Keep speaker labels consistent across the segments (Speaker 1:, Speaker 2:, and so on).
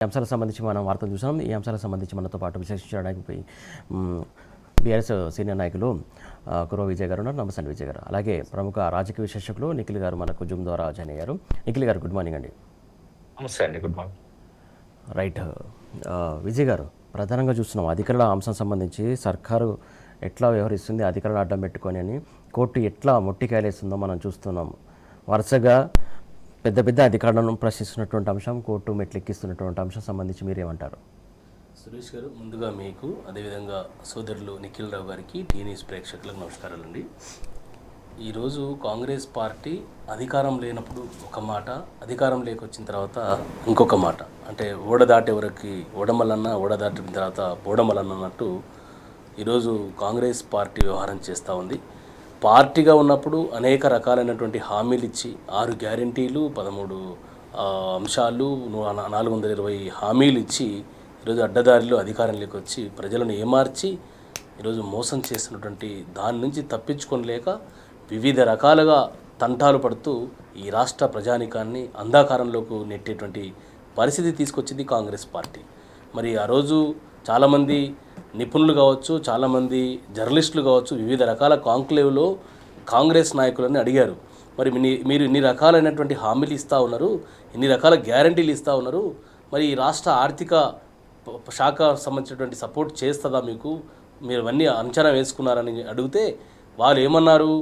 Speaker 1: ఈ అంశాలకు సంబంధించి మనం వార్తలు చూసాం. ఈ అంశాలకు సంబంధించి మనతో పాటు విశ్లేషించడానికి బీఆర్ఎస్ సీనియర్ నాయకులు కురవ విజయ్ గారు ఉన్నారు. నమస్తే విజయ్ గారు. అలాగే ప్రముఖ రాజకీయ విశ్లేషకులు నిఖిల్ గారు మనకు జూమ్ ద్వారా జాయిన్ అయ్యారు. నిఖిల్ గారు గుడ్ మార్నింగ్ అండి.
Speaker 2: నమస్తే అండి, గుడ్ మార్నింగ్.
Speaker 1: రైట్, విజయ్ గారు, ప్రధానంగా చూస్తున్నాం అధికారుల అంశం సంబంధించి సర్కారు ఎట్లా వ్యవహరిస్తుంది, అధికారులను అడ్డం పెట్టుకొని అని కోర్టు ఎట్లా మొట్టికాయలేస్తుందో మనం చూస్తున్నాం. వరుసగా పెద్ద పెద్ద అధికారులను ప్రశ్నిస్తున్నటువంటి అంశం, కోర్టు మెట్లెక్కిస్తున్నటువంటి అంశం సంబంధించి మీరేమంటారు?
Speaker 3: సురేష్ గారు, ముందుగా మీకు అదేవిధంగా సోదరులు నిఖిల్ రావు గారికి, టీనీస్ ప్రేక్షకులకు నమస్కారాలండి. ఈరోజు కాంగ్రెస్ పార్టీ అధికారం లేనప్పుడు ఒక మాట, అధికారం లేకొచ్చిన తర్వాత ఇంకొక మాట. అంటే ఓడదాటేవరకు ఓడమల్లన్న, ఓడదాటిన తర్వాత బోడమల్లన్న అన్నట్టు ఈరోజు కాంగ్రెస్ పార్టీ వ్యవహారం చేస్తూ ఉంది. పార్టీగా ఉన్నప్పుడు అనేక రకాలైనటువంటి హామీలు ఇచ్చి 6 గ్యారంటీలు, 13 అంశాలు, 420 హామీలు ఇచ్చి ఈరోజు అడ్డదారిలో అధికారంలోకి వచ్చి ప్రజలను ఏమార్చి ఈరోజు మోసం చేస్తున్నటువంటి దాని నుంచి తప్పించుకోలేక వివిధ రకాలుగా తంటాలు పడుతూ ఈ రాష్ట్ర ప్రజానికాన్ని అంధకారంలోకి నెట్టేటువంటి పరిస్థితి తీసుకొచ్చింది కాంగ్రెస్ పార్టీ. మరి ఆ రోజు చాలామంది నిపుణులు కావచ్చు, చాలామంది జర్నలిస్టులు కావచ్చు, వివిధ రకాల కాంక్లేవ్లో కాంగ్రెస్ నాయకులని అడిగారు, మరి మీరు ఇన్ని రకాలైనటువంటి హామీలు ఇస్తూ ఉన్నారు, ఇన్ని రకాల గ్యారంటీలు ఇస్తూ ఉన్నారు, మరి ఈ రాష్ట్ర ఆర్థిక శాఖ సంబంధించినటువంటి సపోర్ట్ చేస్తుందా మీకు, మీరు అవన్నీ అంచనా వేసుకున్నారని అడిగితే వాళ్ళు ఏమన్నారు,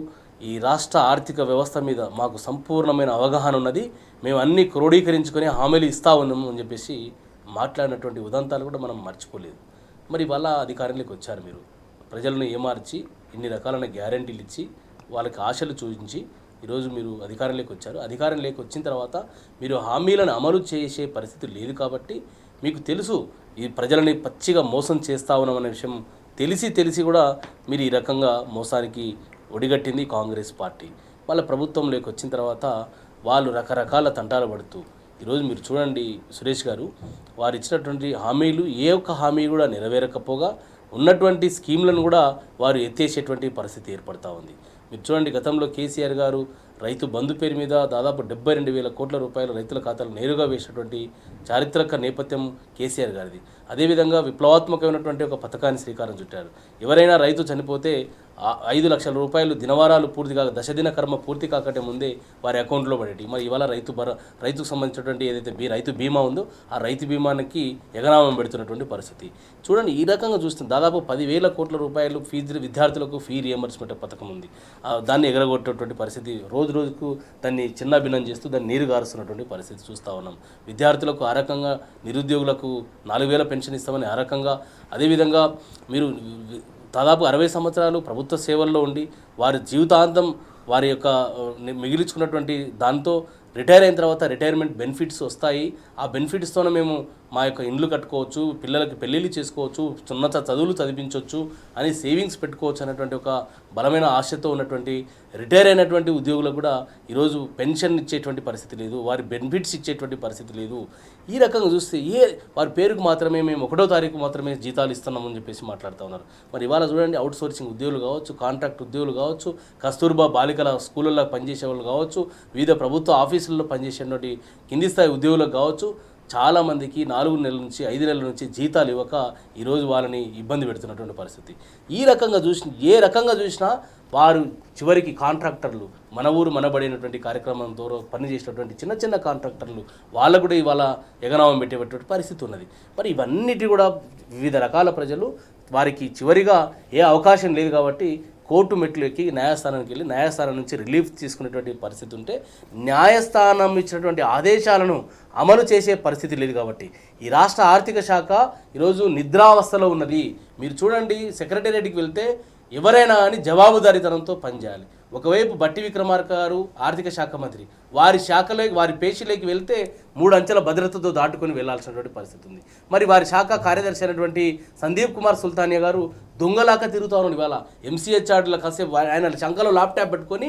Speaker 3: ఈ రాష్ట్ర ఆర్థిక వ్యవస్థ మీద మాకు సంపూర్ణమైన అవగాహన ఉన్నది, మేము అన్నీ క్రోడీకరించుకొని హామీలు ఇస్తూ ఉన్నాము అని చెప్పేసి మాట్లాడినటువంటి ఉదంతాలు కూడా మనం మర్చిపోలేదు. మరి వాళ్ళ అధికారంలోకి వచ్చారు, మీరు ప్రజలను ఏమార్చి ఇన్ని రకాలైన గ్యారంటీలు ఇచ్చి వాళ్ళకి ఆశలు చూపించి ఈరోజు మీరు అధికారంలోకి వచ్చారు. అధికారంలోకి వచ్చిన తర్వాత మీరు హామీలను అమలు చేసే పరిస్థితి లేదు కాబట్టి మీకు తెలుసు ఈ ప్రజలని పచ్చిగా మోసం చేస్తా ఉన్నామనే విషయం తెలిసి కూడా మీరు ఈ రకంగా మోసానికి ఒడిగట్టింది కాంగ్రెస్ పార్టీ. వాళ్ళ ప్రభుత్వంలోకి వచ్చిన తర్వాత వాళ్ళు రకరకాల తంటాలు పడుతూ ఈరోజు మీరు చూడండి సురేష్ గారు, వారు ఇచ్చినటువంటి హామీలు ఏ ఒక్క హామీ కూడా నెరవేరకపోగా ఉన్నటువంటి స్కీమ్లను కూడా వారు ఎత్తేసేటువంటి పరిస్థితి ఏర్పడతా ఉంది. మీరు చూడండి, గతంలో కేసీఆర్ గారు రైతు బంధు పేరు మీద దాదాపు 72,000 కోట్ల రూపాయలు రైతుల ఖాతాలు నేరుగా వేసినటువంటి చారిత్రక నేపథ్యం కేసీఆర్ గారిది. అదేవిధంగా విప్లవాత్మకమైనటువంటి ఒక పథకాన్ని శ్రీకారం చుట్టారు. ఎవరైనా రైతు చనిపోతే 5 లక్షల రూపాయలు దినవారాలు పూర్తి కాక దశదిన కర్మ పూర్తి కాకటే ముందే వారి అకౌంట్లో పడేటి. మరి ఇవాళ రైతుకు సంబంధించినటువంటి ఏదైతే రైతు బీమా ఉందో ఆ రైతు బీమానికి ఎగనామం పెడుతున్నటువంటి పరిస్థితి చూడండి. ఈ రకంగా చూస్తుంది దాదాపు 10,000 కోట్ల రూపాయలు విద్యార్థులకు ఫీ రియంబర్స్మెంట్ పథకం ఉంది. దాన్ని ఎగరగొట్టేటువంటి పరిస్థితి రోజుకు దాన్ని చిన్నభిన్నం చేస్తూ దాన్ని నీరు గారుస్తున్నటువంటి పరిస్థితి చూస్తూ ఉన్నాం. విద్యార్థులకు ఆ రకంగా, నిరుద్యోగులకు 4,000 పెన్షన్ ఇస్తామని ఆ రకంగా, అదేవిధంగా మీరు దాదాపు 60 సంవత్సరాలు ప్రభుత్వ సేవల్లో ఉండి వారి జీవితాంతం వారి యొక్క మిగిలించుకున్నటువంటి దాంతో రిటైర్ అయిన తర్వాత రిటైర్మెంట్ బెనిఫిట్స్ వస్తాయి. ఆ బెనిఫిట్స్తోనే మేము మా యొక్క ఇండ్లు కట్టుకోవచ్చు, పిల్లలకి పెళ్ళిళ్ళు చేసుకోవచ్చు, చిన్న చదువులు చదివించవచ్చు అని సేవింగ్స్ పెట్టుకోవచ్చు అనేటువంటి ఒక బలమైన ఆశతో ఉన్నటువంటి రిటైర్ అయినటువంటి ఉద్యోగులకు కూడా ఈరోజు పెన్షన్ ఇచ్చేటువంటి పరిస్థితి లేదు, వారి బెనిఫిట్స్ ఇచ్చేటువంటి పరిస్థితి లేదు. ఈ రకంగా చూస్తే వారి పేరుకు మాత్రమే మేము 1వ తారీఖు మాత్రమే జీతాలు ఇస్తున్నామని చెప్పేసి మాట్లాడుతూ ఉన్నారు. మరి ఇవాళ చూడండి, అవుట్ సోర్సింగ్ ఉద్యోగులు కావచ్చు, కాంట్రాక్ట్ ఉద్యోగులు కావచ్చు, కస్తూర్బా బాలికల స్కూళ్ళల్లో పనిచేసే వాళ్ళు కావచ్చు, వివిధ ప్రభుత్వ ఆఫీసుల్లో పనిచేసేటువంటి కింది స్థాయి ఉద్యోగులకు కావచ్చు, చాలామందికి 4 నెలల నుంచి 5 నెలల నుంచి జీతాలు ఇవ్వక ఈరోజు వాళ్ళని ఇబ్బంది పెడుతున్నటువంటి పరిస్థితి. ఏ రకంగా చూసినా వారు చివరికి కాంట్రాక్టర్లు, మన ఊరు మనబడినటువంటి కార్యక్రమం ద్వారా పనిచేసినటువంటి చిన్న కాంట్రాక్టర్లు వాళ్ళకు కూడా ఇవాళ ఎగనామం పెట్టేటువంటి పరిస్థితి ఉన్నది. మరి ఇవన్నిటి కూడా వివిధ రకాల ప్రజలు వారికి చివరిగా ఏ అవకాశం లేదు కాబట్టి కోర్టు మెట్లు ఎక్కి న్యాయస్థానానికి వెళ్ళి న్యాయస్థానం నుంచి రిలీఫ్ తీసుకునేటువంటి పరిస్థితి ఉంటే న్యాయస్థానం ఇచ్చినటువంటి ఆదేశాలను అమలు చేసే పరిస్థితి లేదు కాబట్టి ఈ రాష్ట్ర ఆర్థిక శాఖ ఈరోజు నిద్రావస్థలో ఉన్నది. మీరు చూడండి, సెక్రటేరియట్కి వెళ్తే ఎవరైనా అని జవాబుదారీతనంతో పనిచేయాలి. ఒకవైపు బట్టి విక్రమార్క గారు ఆర్థిక శాఖ మంత్రి, వారి పేషీలోకి వెళ్తే 3 అంచెల భద్రతతో దాటుకొని వెళ్లాల్సినటువంటి పరిస్థితి ఉంది. మరి వారి శాఖ కార్యదర్శి అయినటువంటి సందీప్ కుమార్ సుల్తానియా గారు దొంగలాగా తిరుగుతా ఉన్నాడు. ఇవాళ ఎంసీహెచ్ఆర్లో కాసేపు ఆయన శంకలో ల్యాప్టాప్ పెట్టుకొని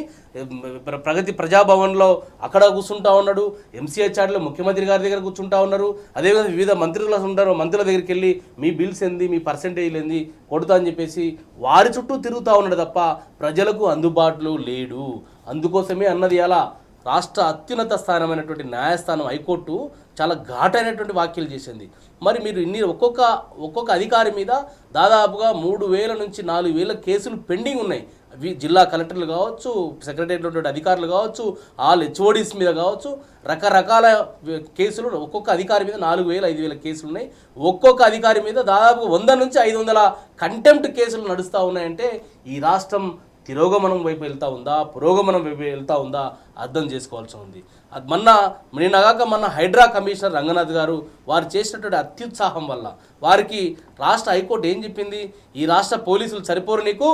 Speaker 3: ప్రగతి ప్రజాభవన్లో అక్కడ కూర్చుంటా ఉన్నాడు, ఎంసీహెచ్ఆర్లో ముఖ్యమంత్రి గారి దగ్గర కూర్చుంటా ఉన్నారు. అదేవిధంగా వివిధ మంత్రులు ఉంటారు, మంత్రుల దగ్గరికి వెళ్ళి మీ బిల్స్ ఏంది, మీ పర్సెంటేజ్లు ఏంది కొడుతా అని చెప్పేసి వారి చుట్టూ తిరుగుతూ ఉన్నాడు తప్ప ప్రజలకు అందుబాటులో లేడు. అందుకోసమే అన్నది అలా రాష్ట్ర అత్యున్నత స్థానమైనటువంటి న్యాయస్థానం హైకోర్టు చాలా ఘాటైనటువంటి వ్యాఖ్యలు చేసింది. మరి మీరు ఒక్కొక్క అధికారి మీద దాదాపుగా 3,000 నుంచి 4,000 కేసులు పెండింగ్ ఉన్నాయి. జిల్లా కలెక్టర్లు కావచ్చు, సెక్రటరీలో అధికారులు కావచ్చు, ఆల్ హెచ్ఓడీస్ మీద కావచ్చు, రకరకాల కేసులు ఒక్కొక్క అధికారి మీద 4,000, 5,000 కేసులు ఉన్నాయి. ఒక్కొక్క అధికారి మీద దాదాపు 100 నుంచి 500 కంటెంప్ట్ కేసులు నడుస్తూ ఉన్నాయంటే ఈ రాష్ట్రం తిరోగమనం వైపు వెళ్తూ ఉందా, పురోగమనం వైపు వెళ్తూ ఉందా అర్థం చేసుకోవాల్సి ఉంది. అది మొన్న హైడ్రా కమిషనర్ రంగనాథ్ గారు వారు చేసినటువంటి అత్యుత్సాహం వల్ల వారికి రాష్ట్ర హైకోర్టు ఏం చెప్పింది, ఈ రాష్ట్ర పోలీసులు సరిపోరు, నీకు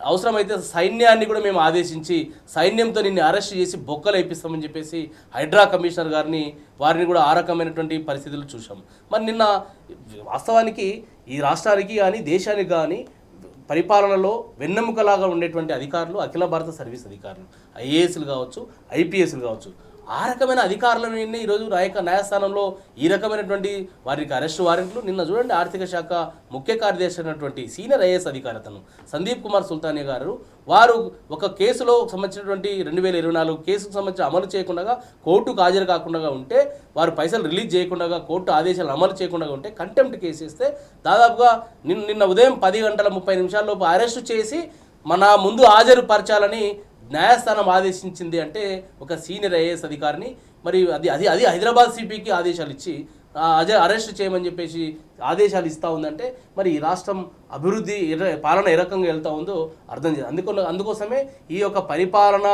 Speaker 3: అవసరమైతే సైన్యాన్ని కూడా మేము ఆదేశించి సైన్యంతో నిన్ను అరెస్ట్ చేసి బొక్కలు వేయిస్తామని చెప్పేసి హైడ్రా కమిషనర్ వారిని కూడా ఆ రకమైనటువంటి పరిస్థితులు చూసాం. మరి నిన్న వాస్తవానికి ఈ రాష్ట్రానికి కానీ దేశానికి కానీ పరిపాలనలో వెన్నెముకలాగా ఉండేటువంటి అధికారులు అఖిల భారత సర్వీస్ అధికారులు, ఐఏఎస్లు కావచ్చు, ఐపీఎస్లు కావచ్చు, ఆ రకమైన అధికారులను ఈరోజు న్యాయస్థానంలో ఈ రకమైనటువంటి వారికి అరెస్టు వారెంట్లు. నిన్న చూడండి, ఆర్థిక శాఖ ముఖ్య కార్యదర్శి అయినటువంటి సీనియర్ ఐఏఎస్ అధికారి అతను సందీప్ కుమార్ సుల్తానియా గారు వారు ఒక కేసులో సంబంధించినటువంటి 2024 కేసుకు సంబంధించిన అమలు చేయకుండా కోర్టుకు హాజరు కాకుండా ఉంటే, వారు పైసలు రిలీజ్ చేయకుండా కోర్టు ఆదేశాలు అమలు చేయకుండా ఉంటే కంటెంప్ట్ కేసు ఇస్తే దాదాపుగా నిన్న ఉదయం 10:30 అరెస్టు చేసి మన ముందు హాజరుపరచాలని న్యాయస్థానం ఆదేశించింది. అంటే ఒక సీనియర్ ఐఏఎస్ అధికారిని మరి అది హైదరాబాద్ సిపికి ఆదేశాలు ఇచ్చి అరెస్ట్ చేయమని చెప్పేసి ఆదేశాలు ఇస్తూ ఉందంటే మరి ఈ రాష్ట్రం అభివృద్ధి పాలన ఏ రకంగా వెళ్తూ ఉందో అర్థం చేయాలి. అందుకోసమే ఈ యొక్క పరిపాలన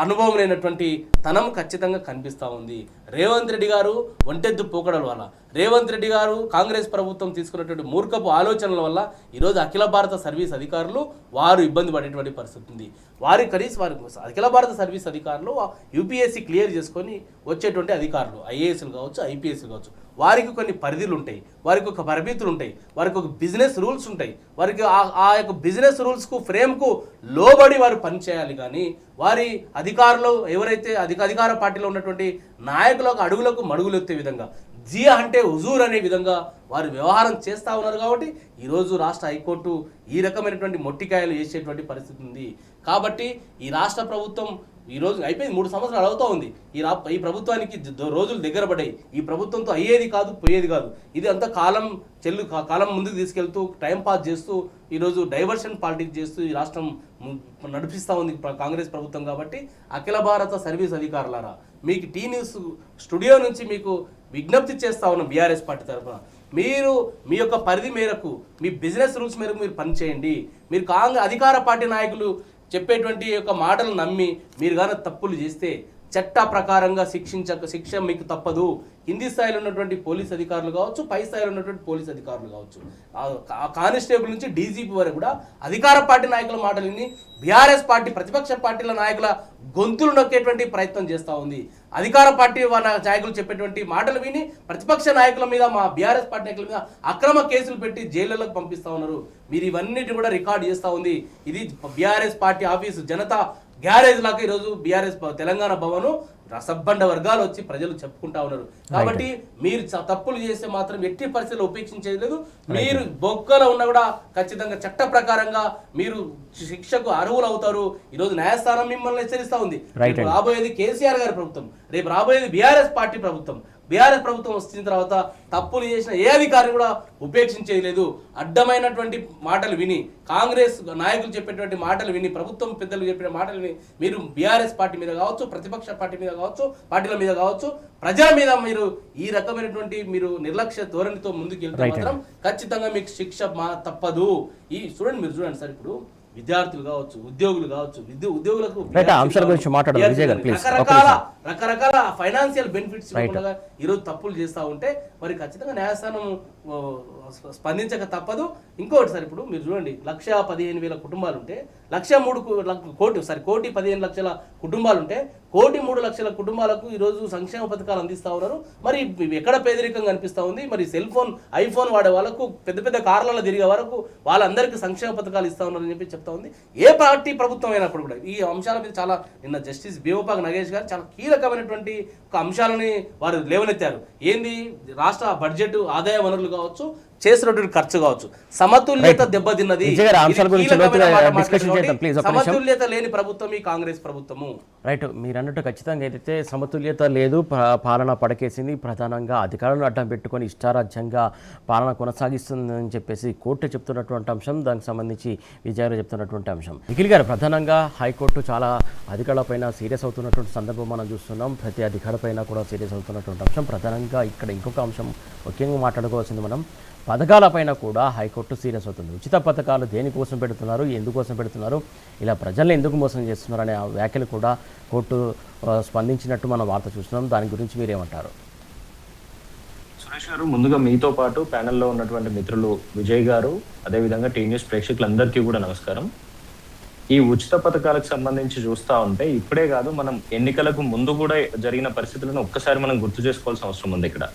Speaker 3: అనుభవం లేనటువంటి తనం ఖచ్చితంగా కనిపిస్తూ ఉంది. రేవంత్ రెడ్డి గారు ఒంటెద్దు పోకడల వల్ల, రేవంత్ రెడ్డి గారు కాంగ్రెస్ ప్రభుత్వం తీసుకున్నటువంటి మూర్ఖపు ఆలోచనల వల్ల ఈరోజు అఖిల భారత సర్వీస్ అధికారులు వారు ఇబ్బంది పడేటువంటి పరిస్థితి ఉంది. వారి అఖిల భారత సర్వీస్ అధికారులు యూపీఎస్సీ క్లియర్ చేసుకొని వచ్చేటువంటి అధికారులు, ఐఏఎస్లు కావచ్చు, ఐపీఎస్లు కావచ్చు, వారికి కొన్ని పరిధులు ఉంటాయి, వారికి ఒక పరిమితులు ఉంటాయి, వారికి ఒక బిజినెస్ రూల్స్ ఉంటాయి. వారికి ఆ యొక్క బిజినెస్ రూల్స్కు ఫ్రేమ్కు లోబడి వారు పనిచేయాలి. కానీ వారి అధికారులు ఎవరైతే అధికార పార్టీలో ఉన్నటువంటి నాయకులకు అడుగులకు మడుగులు ఎత్తే విధంగా, జియా అంటే హుజూర్ అనే విధంగా వారు వ్యవహారం చేస్తూ ఉన్నారు. కాబట్టి ఈరోజు రాష్ట్ర హైకోర్టు ఈ రకమైనటువంటి మొట్టికాయలు వేసేటువంటి పరిస్థితి ఉంది. కాబట్టి ఈ రాష్ట్ర ప్రభుత్వం ఈరోజు అయిపోయింది, 3 సంవత్సరాలు అవుతూ ఉంది. ఈ ప్రభుత్వానికి రోజులు దగ్గర పడ్డాయి. ఈ ప్రభుత్వంతో అయ్యేది కాదు, పోయేది కాదు. ఇది అంతా కాలం ముందుకు తీసుకెళ్తూ టైం పాస్ చేస్తూ ఈరోజు డైవర్షన్ పాలిటిక్స్ చేస్తూ ఈ రాష్ట్రం నడిపిస్తూ ఉంది కాంగ్రెస్ ప్రభుత్వం. కాబట్టి అఖిల భారత సర్వీస్ అధికారులారా, మీకు టీ న్యూస్ స్టూడియో నుంచి మీకు విజ్ఞప్తి చేస్తా ఉన్నాం. బీఆర్ఎస్ పార్టీ తరఫున మీరు మీ యొక్క పరిధి మేరకు, మీ బిజినెస్ రూల్స్ మేరకు మీరు పనిచేయండి. మీరు అధికార పార్టీ నాయకులు చెప్పేటువంటి యొక్క మాటలు నమ్మి మీరు కానీ తప్పులు చేస్తే చట్ట ప్రకారంగా శిక్ష మీకు తప్పదు. కింది స్థాయిలో ఉన్నటువంటి పోలీస్ అధికారులు కావచ్చు, పై స్థాయిలో ఉన్నటువంటి పోలీస్ అధికారులు కావచ్చు, కానిస్టేబుల్ నుంచి డీజీపీ వరకు కూడా అధికార పార్టీ నాయకుల మాటలు విని బీఆర్ఎస్ పార్టీ ప్రతిపక్ష పార్టీల నాయకుల గొంతులు నొక్కేటువంటి ప్రయత్నం చేస్తూ ఉంది. అధికార పార్టీ నాయకులు చెప్పేటువంటి మాటలు విని ప్రతిపక్ష నాయకుల మీద, మా బీఆర్ఎస్ పార్టీ నాయకుల మీద అక్రమ కేసులు పెట్టి జైళ్లకు పంపిస్తూ ఉన్నారు. మీరు ఇవన్నిటి కూడా రికార్డ్ చేస్తూ ఉంది. ఇది BRS party office Janata garage లాగా ఈరోజు బీఆర్ఎస్ తెలంగాణ భవన్ రసబండ వర్గాలు వచ్చి ప్రజలు చెప్పుకుంటా ఉన్నారు. కాబట్టి మీరు తప్పులు చేస్తే మాత్రం ఎట్టి పరిస్థితుల్లో ఉపేక్షించేది లేదు. మీరు బొక్కలో ఉన్నా కూడా ఖచ్చితంగా చట్ట ప్రకారంగా మీరు శిక్షకు అర్హులు అవుతారు. ఈరోజు న్యాయస్థానం మిమ్మల్ని హెచ్చరిస్తూ ఉంది. రాబోయేది కేసీఆర్ గారి ప్రభుత్వం, రేపు రాబోయేది బీఆర్ఎస్ పార్టీ ప్రభుత్వం. బీఆర్ఎస్ ప్రభుత్వం వచ్చిన తర్వాత తప్పులు చేసిన ఏ అధికారిని కూడా ఉపేక్షించేది లేదు. అడ్డమైనటువంటి మాటలు విని, కాంగ్రెస్ నాయకులు చెప్పేటువంటి మాటలు విని, ప్రభుత్వం పెద్దలు చెప్పిన మాటలు విని మీరు బీఆర్ఎస్ పార్టీ మీద కావచ్చు, ప్రతిపక్ష పార్టీ మీద కావచ్చు, పార్టీల మీద కావచ్చు, ప్రజల మీద మీరు ఈ రకమైనటువంటి మీరు నిర్లక్ష్య ధోరణితో ముందుకు వెళ్తే మాత్రం ఖచ్చితంగా మీకు శిక్ష తప్పదు. మీరు చూడండి సార్, ఇప్పుడు విద్యార్థులు కావచ్చు, ఉద్యోగులు కావచ్చు, ఉద్యోగులకు రకరకాల ఫైనాన్షియల్ బెనిఫిట్స్ ఈరోజు తప్పులు చేస్తూ ఉంటే మరి ఖచ్చితంగా న్యాయస్థానం స్పందించక తప్పదు. ఇంకోటి సార్, ఇప్పుడు మీరు చూడండి, 1,15,000 కుటుంబాలు ఉంటే 1,15,00,000 కుటుంబాలుంటే 1,03,00,000 కుటుంబాలకు ఈరోజు సంక్షేమ పథకాలు అందిస్తూ ఉన్నారు. మరి ఎక్కడ పేదరికం కనిపిస్తూ ఉంది? మరి ఐఫోన్ వాడే వాళ్ళకు, పెద్ద పెద్ద కార్లలో తిరిగే వరకు వాళ్ళందరికీ సంక్షేమ పథకాలు ఇస్తూ ఉన్నారని చెప్పి చెప్తా ఉంది. ఏ పార్టీ ప్రభుత్వం అయినప్పుడు కూడా ఈ అంశాల మీద చాలా నిన్న జస్టిస్ బీఓపాక్ నగేష్ గారు చాలా కీలకమైనటువంటి ఒక అంశాలని వారు లేవనెత్తారు. ఏంది, రాష్ట్ర బడ్జెట్ ఆదాయ వనరులు కావచ్చు, చేసినటువంటి ఖర్చు కావచ్చు, సమతుల్యత దెబ్బతిన్నది.
Speaker 1: విజయ్ గారు, అంశాల
Speaker 3: ఇది
Speaker 1: గురించి
Speaker 3: కీలకమైన
Speaker 1: లోతుగా
Speaker 3: మాట
Speaker 1: డిస్కషన్
Speaker 3: మాట్లాడారు.
Speaker 1: చేద్దాం, ప్లీజ్. ఒక్క నిమిషం.
Speaker 3: సమతుల్యత లేని ప్రభుత్వం ఈ కాంగ్రెస్ ప్రభుత్వము.
Speaker 1: రైట్, మీరు అన్నట్టు ఖచ్చితంగా ఏదైతే సమతుల్యత లేదు, పాలన పడకేసింది, ప్రధానంగా అధికారులను అడ్డం పెట్టుకొని ఇష్టారాజ్యంగా పాలన కొనసాగిస్తుందని చెప్పేసి కోర్టు చెప్తున్నటువంటి అంశం, దానికి సంబంధించి విజయ్ గారు చెప్తున్నటువంటి అంశం. నిఖిల్ గారు, ప్రధానంగా హైకోర్టు చాలా అధికారులపైన సీరియస్ అవుతున్నటువంటి సందర్భం మనం చూస్తున్నాం. ప్రతి అధికారిపైన కూడా సీరియస్ అవుతున్నటువంటి అంశం. ప్రధానంగా ఇక్కడ ఇంకొక అంశం ముఖ్యంగా మాట్లాడుకోవాల్సింది, మనం పథకాలపైన కూడా హైకోర్టు సీరియస్ అవుతుంది. ఉచిత పథకాలు దేనికోసం పెడుతున్నారు, ఎందుకోసం పెడుతున్నారు, ఇలా ప్రజల్ని ఎందుకు మోసం చేస్తున్నారు అనే వ్యాఖ్యలు కూడా కోర్టు స్పందించినట్టు మనం వార్త చూస్తున్నాం. దాని గురించి మీరేమంటారు?
Speaker 2: సురేష్ గారు, ముందుగా మీతో పాటు ప్యానెల్లో ఉన్నటువంటి మిత్రులు విజయ్ గారు, అదేవిధంగా టీ న్యూస్ ప్రేక్షకులందరికీ కూడా నమస్కారం. ఈ ఉచిత పథకాలకు సంబంధించి చూస్తా ఉంటే ఇప్పుడే కాదు, మనం ఎన్నికలకు ముందు కూడా జరిగిన పరిస్థితులను ఒక్కసారి మనం గుర్తు చేసుకోవాల్సిన అవసరం ఉంది. ఇక్కడ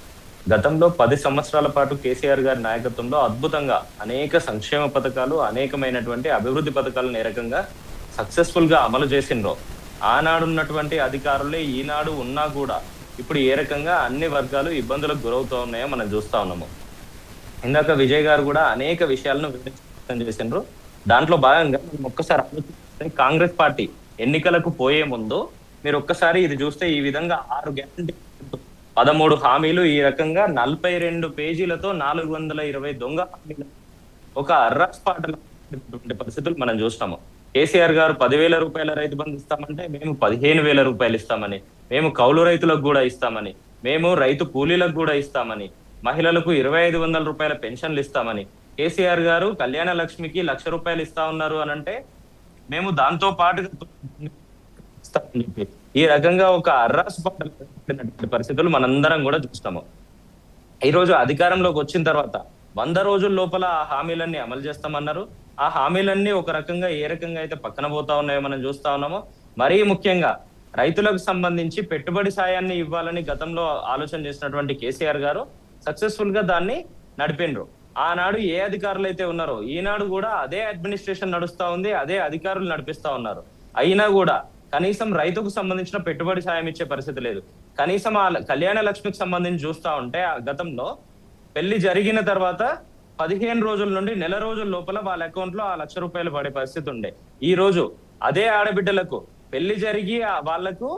Speaker 2: గతంలో 10 సంవత్సరాల పాటు కేసీఆర్ గారి నాయకత్వంలో అద్భుతంగా అనేక సంక్షేమ పథకాలు, అనేకమైనటువంటి అభివృద్ధి పథకాలను ఏ రకంగా సక్సెస్ఫుల్ గా అమలు చేసిండ్రో, ఆనాడున్నటువంటి అధికారులే ఈనాడు ఉన్నా కూడా ఇప్పుడు ఏ రకంగా అన్ని వర్గాలు ఇబ్బందులకు గురవుతూ ఉన్నాయో మనం చూస్తా ఉన్నాము. ఇందాక విజయ్ గారు కూడా అనేక విషయాలను వ్యక్తం చేసిండ్రు. దాంట్లో భాగంగా మనం ఒక్కసారి ఆలోచిస్తే, కాంగ్రెస్ పార్టీ ఎన్నికలకు పోయే ముందు మీరు ఒక్కసారి ఇది చూస్తే, ఈ విధంగా 6 గ్యారంటీ 13 హామీలు, ఈ రకంగా 42 పేజీలతో 420 దొంగ హామీలు, ఒక అర్రాస్పాటటువంటి పరిస్థితులు మనం చూస్తాము. కేసీఆర్ గారు 10,000 రూపాయల రైతు బంధు ఇస్తామంటే మేము 15,000 రూపాయలు ఇస్తామని, మేము కౌలు రైతులకు కూడా ఇస్తామని, మేము రైతు కూలీలకు కూడా ఇస్తామని, మహిళలకు 2,500 రూపాయల పెన్షన్లు ఇస్తామని, కేసీఆర్ గారు కళ్యాణ లక్ష్మికి 1,00,000 రూపాయలు ఇస్తా ఉన్నారు అని అంటే మేము దాంతో పాటుగా ఇస్తామని చెప్పి ఈ రకంగా ఒక అర్రాసుపడినటువంటి పరిస్థితులు మనందరం కూడా చూస్తాము. ఈ రోజు అధికారంలోకి వచ్చిన తర్వాత 100 రోజుల లోపల ఆ హామీలన్నీ అమలు చేస్తామన్నారు. ఆ హామీలన్నీ ఒక రకంగా ఏ రకంగా అయితే పక్కన పోతా ఉన్నాయో మనం చూస్తా ఉన్నామో. మరీ ముఖ్యంగా రైతులకు సంబంధించి పెట్టుబడి సాయాన్ని ఇవ్వాలని గతంలో ఆలోచన చేసినటువంటి కేసీఆర్ గారు సక్సెస్ఫుల్ గా దాన్ని నడిపిండ్రు. ఆనాడు ఏ అధికారులు అయితే ఉన్నారో ఈనాడు కూడా అదే అడ్మినిస్ట్రేషన్ నడుస్తా ఉంది, అదే అధికారులు నడిపిస్తా ఉన్నారు. అయినా కూడా కనీసం రైతుకు సంబంధించిన పెట్టుబడి సాయం ఇచ్చే పరిస్థితి లేదు. కనీసం ఆ కళ్యాణ లక్ష్మికి సంబంధించి చూస్తా ఉంటే, ఆ గతంలో పెళ్లి జరిగిన తర్వాత 15 రోజుల నుండి నెల రోజుల లోపల వాళ్ళ అకౌంట్ లో ఆ 1,00,000 రూపాయలు పడే పరిస్థితి ఉండే. ఈ రోజు అదే ఆడబిడ్డలకు పెళ్లి జరిగి వాళ్లకు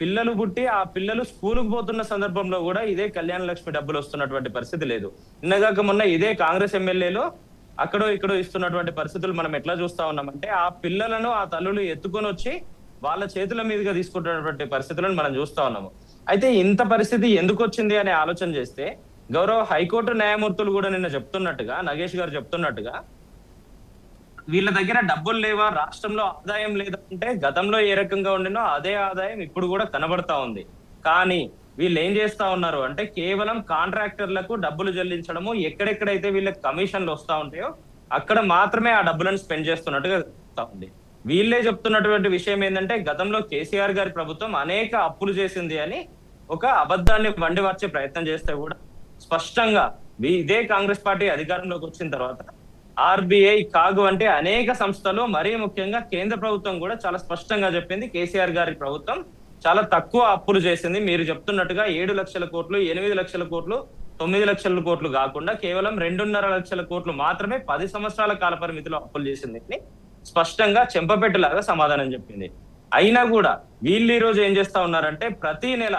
Speaker 2: పిల్లలు పుట్టి ఆ పిల్లలు స్కూలుకు పోతున్న సందర్భంలో కూడా ఇదే కళ్యాణ లక్ష్మి డబ్బులు వస్తున్నటువంటి పరిస్థితి లేదు. నిన్నగాక మొన్న ఇదే కాంగ్రెస్ ఎమ్మెల్యేలు అక్కడో ఇక్కడో ఇస్తున్నటువంటి పరిస్థితులు మనం ఎట్లా చూస్తా ఉన్నామంటే, ఆ పిల్లలను ఆ తల్లులు ఎత్తుకొని వచ్చి వాళ్ళ చేతుల మీదుగా తీసుకుంటున్నటువంటి పరిస్థితులను మనం చూస్తా ఉన్నాము. అయితే ఇంత పరిస్థితి ఎందుకు వచ్చింది అనే ఆలోచన చేస్తే, గౌరవ హైకోర్టు న్యాయమూర్తులు కూడా నిన్న చెప్తున్నట్టుగా, నగేష్ గారు చెప్తున్నట్టుగా, వీళ్ళ దగ్గర డబ్బులు లేవా, రాష్ట్రంలో ఆదాయం లేదంటే గతంలో ఏ రకంగా ఉండినో అదే ఆదాయం ఇప్పుడు కూడా కనబడతా ఉంది. కానీ వీళ్ళు ఏం చేస్తా ఉన్నారు అంటే, కేవలం కాంట్రాక్టర్లకు డబ్బులు చెల్లించడము, ఎక్కడెక్కడైతే వీళ్ళకి కమిషన్లు వస్తా ఉంటాయో అక్కడ మాత్రమే ఆ డబ్బులను స్పెండ్ చేస్తున్నట్టుగా ఉంది. వీళ్ళే చెప్తున్నటువంటి విషయం ఏంటంటే, గతంలో కేసీఆర్ గారి ప్రభుత్వం అనేక అప్పులు చేసింది అని ఒక అబద్ధాన్ని వండివర్చే ప్రయత్నం చేస్తే కూడా స్పష్టంగా ఇదే కాంగ్రెస్ పార్టీ అధికారంలోకి వచ్చిన తర్వాత ఆర్బీఐ, కాగు అంటే అనేక సంస్థలు, మరీ ముఖ్యంగా కేంద్ర ప్రభుత్వం కూడా చాలా స్పష్టంగా చెప్పింది, కేసీఆర్ గారి ప్రభుత్వం చాలా తక్కువ అప్పులు చేసింది. మీరు చెప్తున్నట్టుగా 7 లక్షల కోట్లు, 8 లక్షల కోట్లు, 9 లక్షల కోట్లు కాకుండా కేవలం 2.5 లక్షల కోట్లు మాత్రమే 10 సంవత్సరాల కాల పరిమితిలో అప్పులు చేసింది అని స్పష్టంగా చెంపపెట్టులాగా సమాధానం చెప్పింది. అయినా కూడా వీళ్ళు ఈ రోజు ఏం చేస్తా ఉన్నారంటే, ప్రతి నెల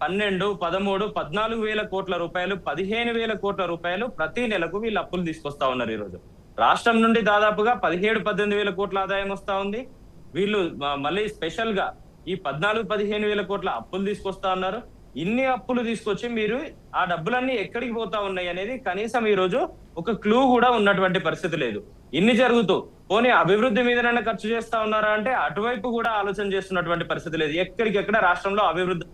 Speaker 2: 12, 13, 14,000 కోట్ల రూపాయలు, 15,000 కోట్ల రూపాయలు ప్రతి నెలకు వీళ్ళు అప్పులు తీసుకొస్తా ఉన్నారు. ఈ రోజు రాష్ట్రం నుండి దాదాపుగా 17-18,000 కోట్ల ఆదాయం వస్తా ఉంది. వీళ్ళు మళ్ళీ స్పెషల్ గా ఈ 14-15,000 కోట్ల అప్పులు తీసుకొస్తా ఉన్నారు. ఇన్ని అప్పులు తీసుకొచ్చి మీరు ఆ డబ్బులన్నీ ఎక్కడికి పోతా ఉన్నాయి అనేది కనీసం ఈ రోజు ఒక క్లూ కూడా ఉన్నటువంటి పరిస్థితి లేదు. ఇన్ని జరుగుతూ పోనీ అభివృద్ధి మీదనైనా ఖర్చు చేస్తా ఉన్నారా అంటే అటువైపు కూడా ఆలోచన చేస్తున్నటువంటి పరిస్థితి లేదు. ఎక్కడికెక్కడ రాష్ట్రంలో అభివృద్ధి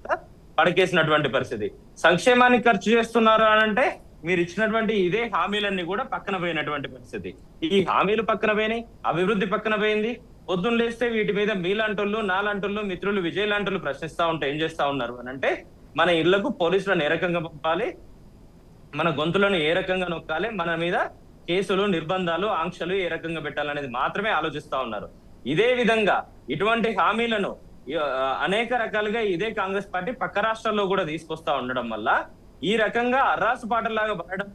Speaker 2: పడకేసినటువంటి పరిస్థితి. సంక్షేమానికి ఖర్చు చేస్తున్నారా అంటే మీరు ఇచ్చినటువంటి ఇదే హామీలన్నీ కూడా పక్కన పోయినటువంటి పరిస్థితి. ఈ హామీలు పక్కన పోయినాయి, అభివృద్ధి పక్కన పోయింది. పొద్దున్న లేస్తే వీటి మీద మీలాంటోళ్ళు, నాలాంటోళ్ళు, మిత్రులు విజయ్ లాంటోళ్ళు ప్రశ్నిస్తా ఉంటే ఏం చేస్తా ఉన్నారు అని అంటే, మన ఇళ్లకు పోలీసులను ఏ రకంగా పంపాలి, మన గొంతులను ఏ రకంగా నొక్కాలి, మన మీద కేసులు, నిర్బంధాలు, ఆంక్షలు ఏ రకంగా పెట్టాలనేది మాత్రమే ఆలోచిస్తా ఉన్నారు. ఇదే విధంగా ఇటువంటి హామీలను అనేక రకాలుగా ఇదే కాంగ్రెస్ పార్టీ పక్క రాష్ట్రాల్లో కూడా తీసుకొస్తా ఉండడం వల్ల ఈ రకంగా అర్రాసు పాటలాగా పడడం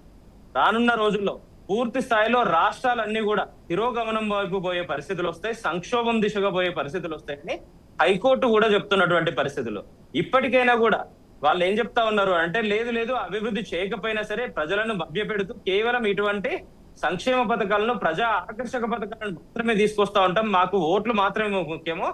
Speaker 2: రానున్న రోజుల్లో పూర్తి స్థాయిలో రాష్ట్రాలన్నీ కూడా తిరోగమనం వైపు పోయే పరిస్థితులు వస్తాయి, సంక్షోభం దిశగా పోయే పరిస్థితులు వస్తాయని హైకోర్టు కూడా చెప్తున్నటువంటి పరిస్థితులు. ఇప్పటికైనా కూడా వాళ్ళు ఏం చెప్తా ఉన్నారు అంటే, లేదు అభివృద్ధి చేయకపోయినా సరే ప్రజలను మభ్యపెడుతూ కేవలం ఇటువంటి సంక్షేమ పథకాలను, ప్రజా ఆకర్షక పథకాలను మాత్రమే తీసుకొస్తా ఉంటాం, మాకు ఓట్లు మాత్రమే ముఖ్యమో,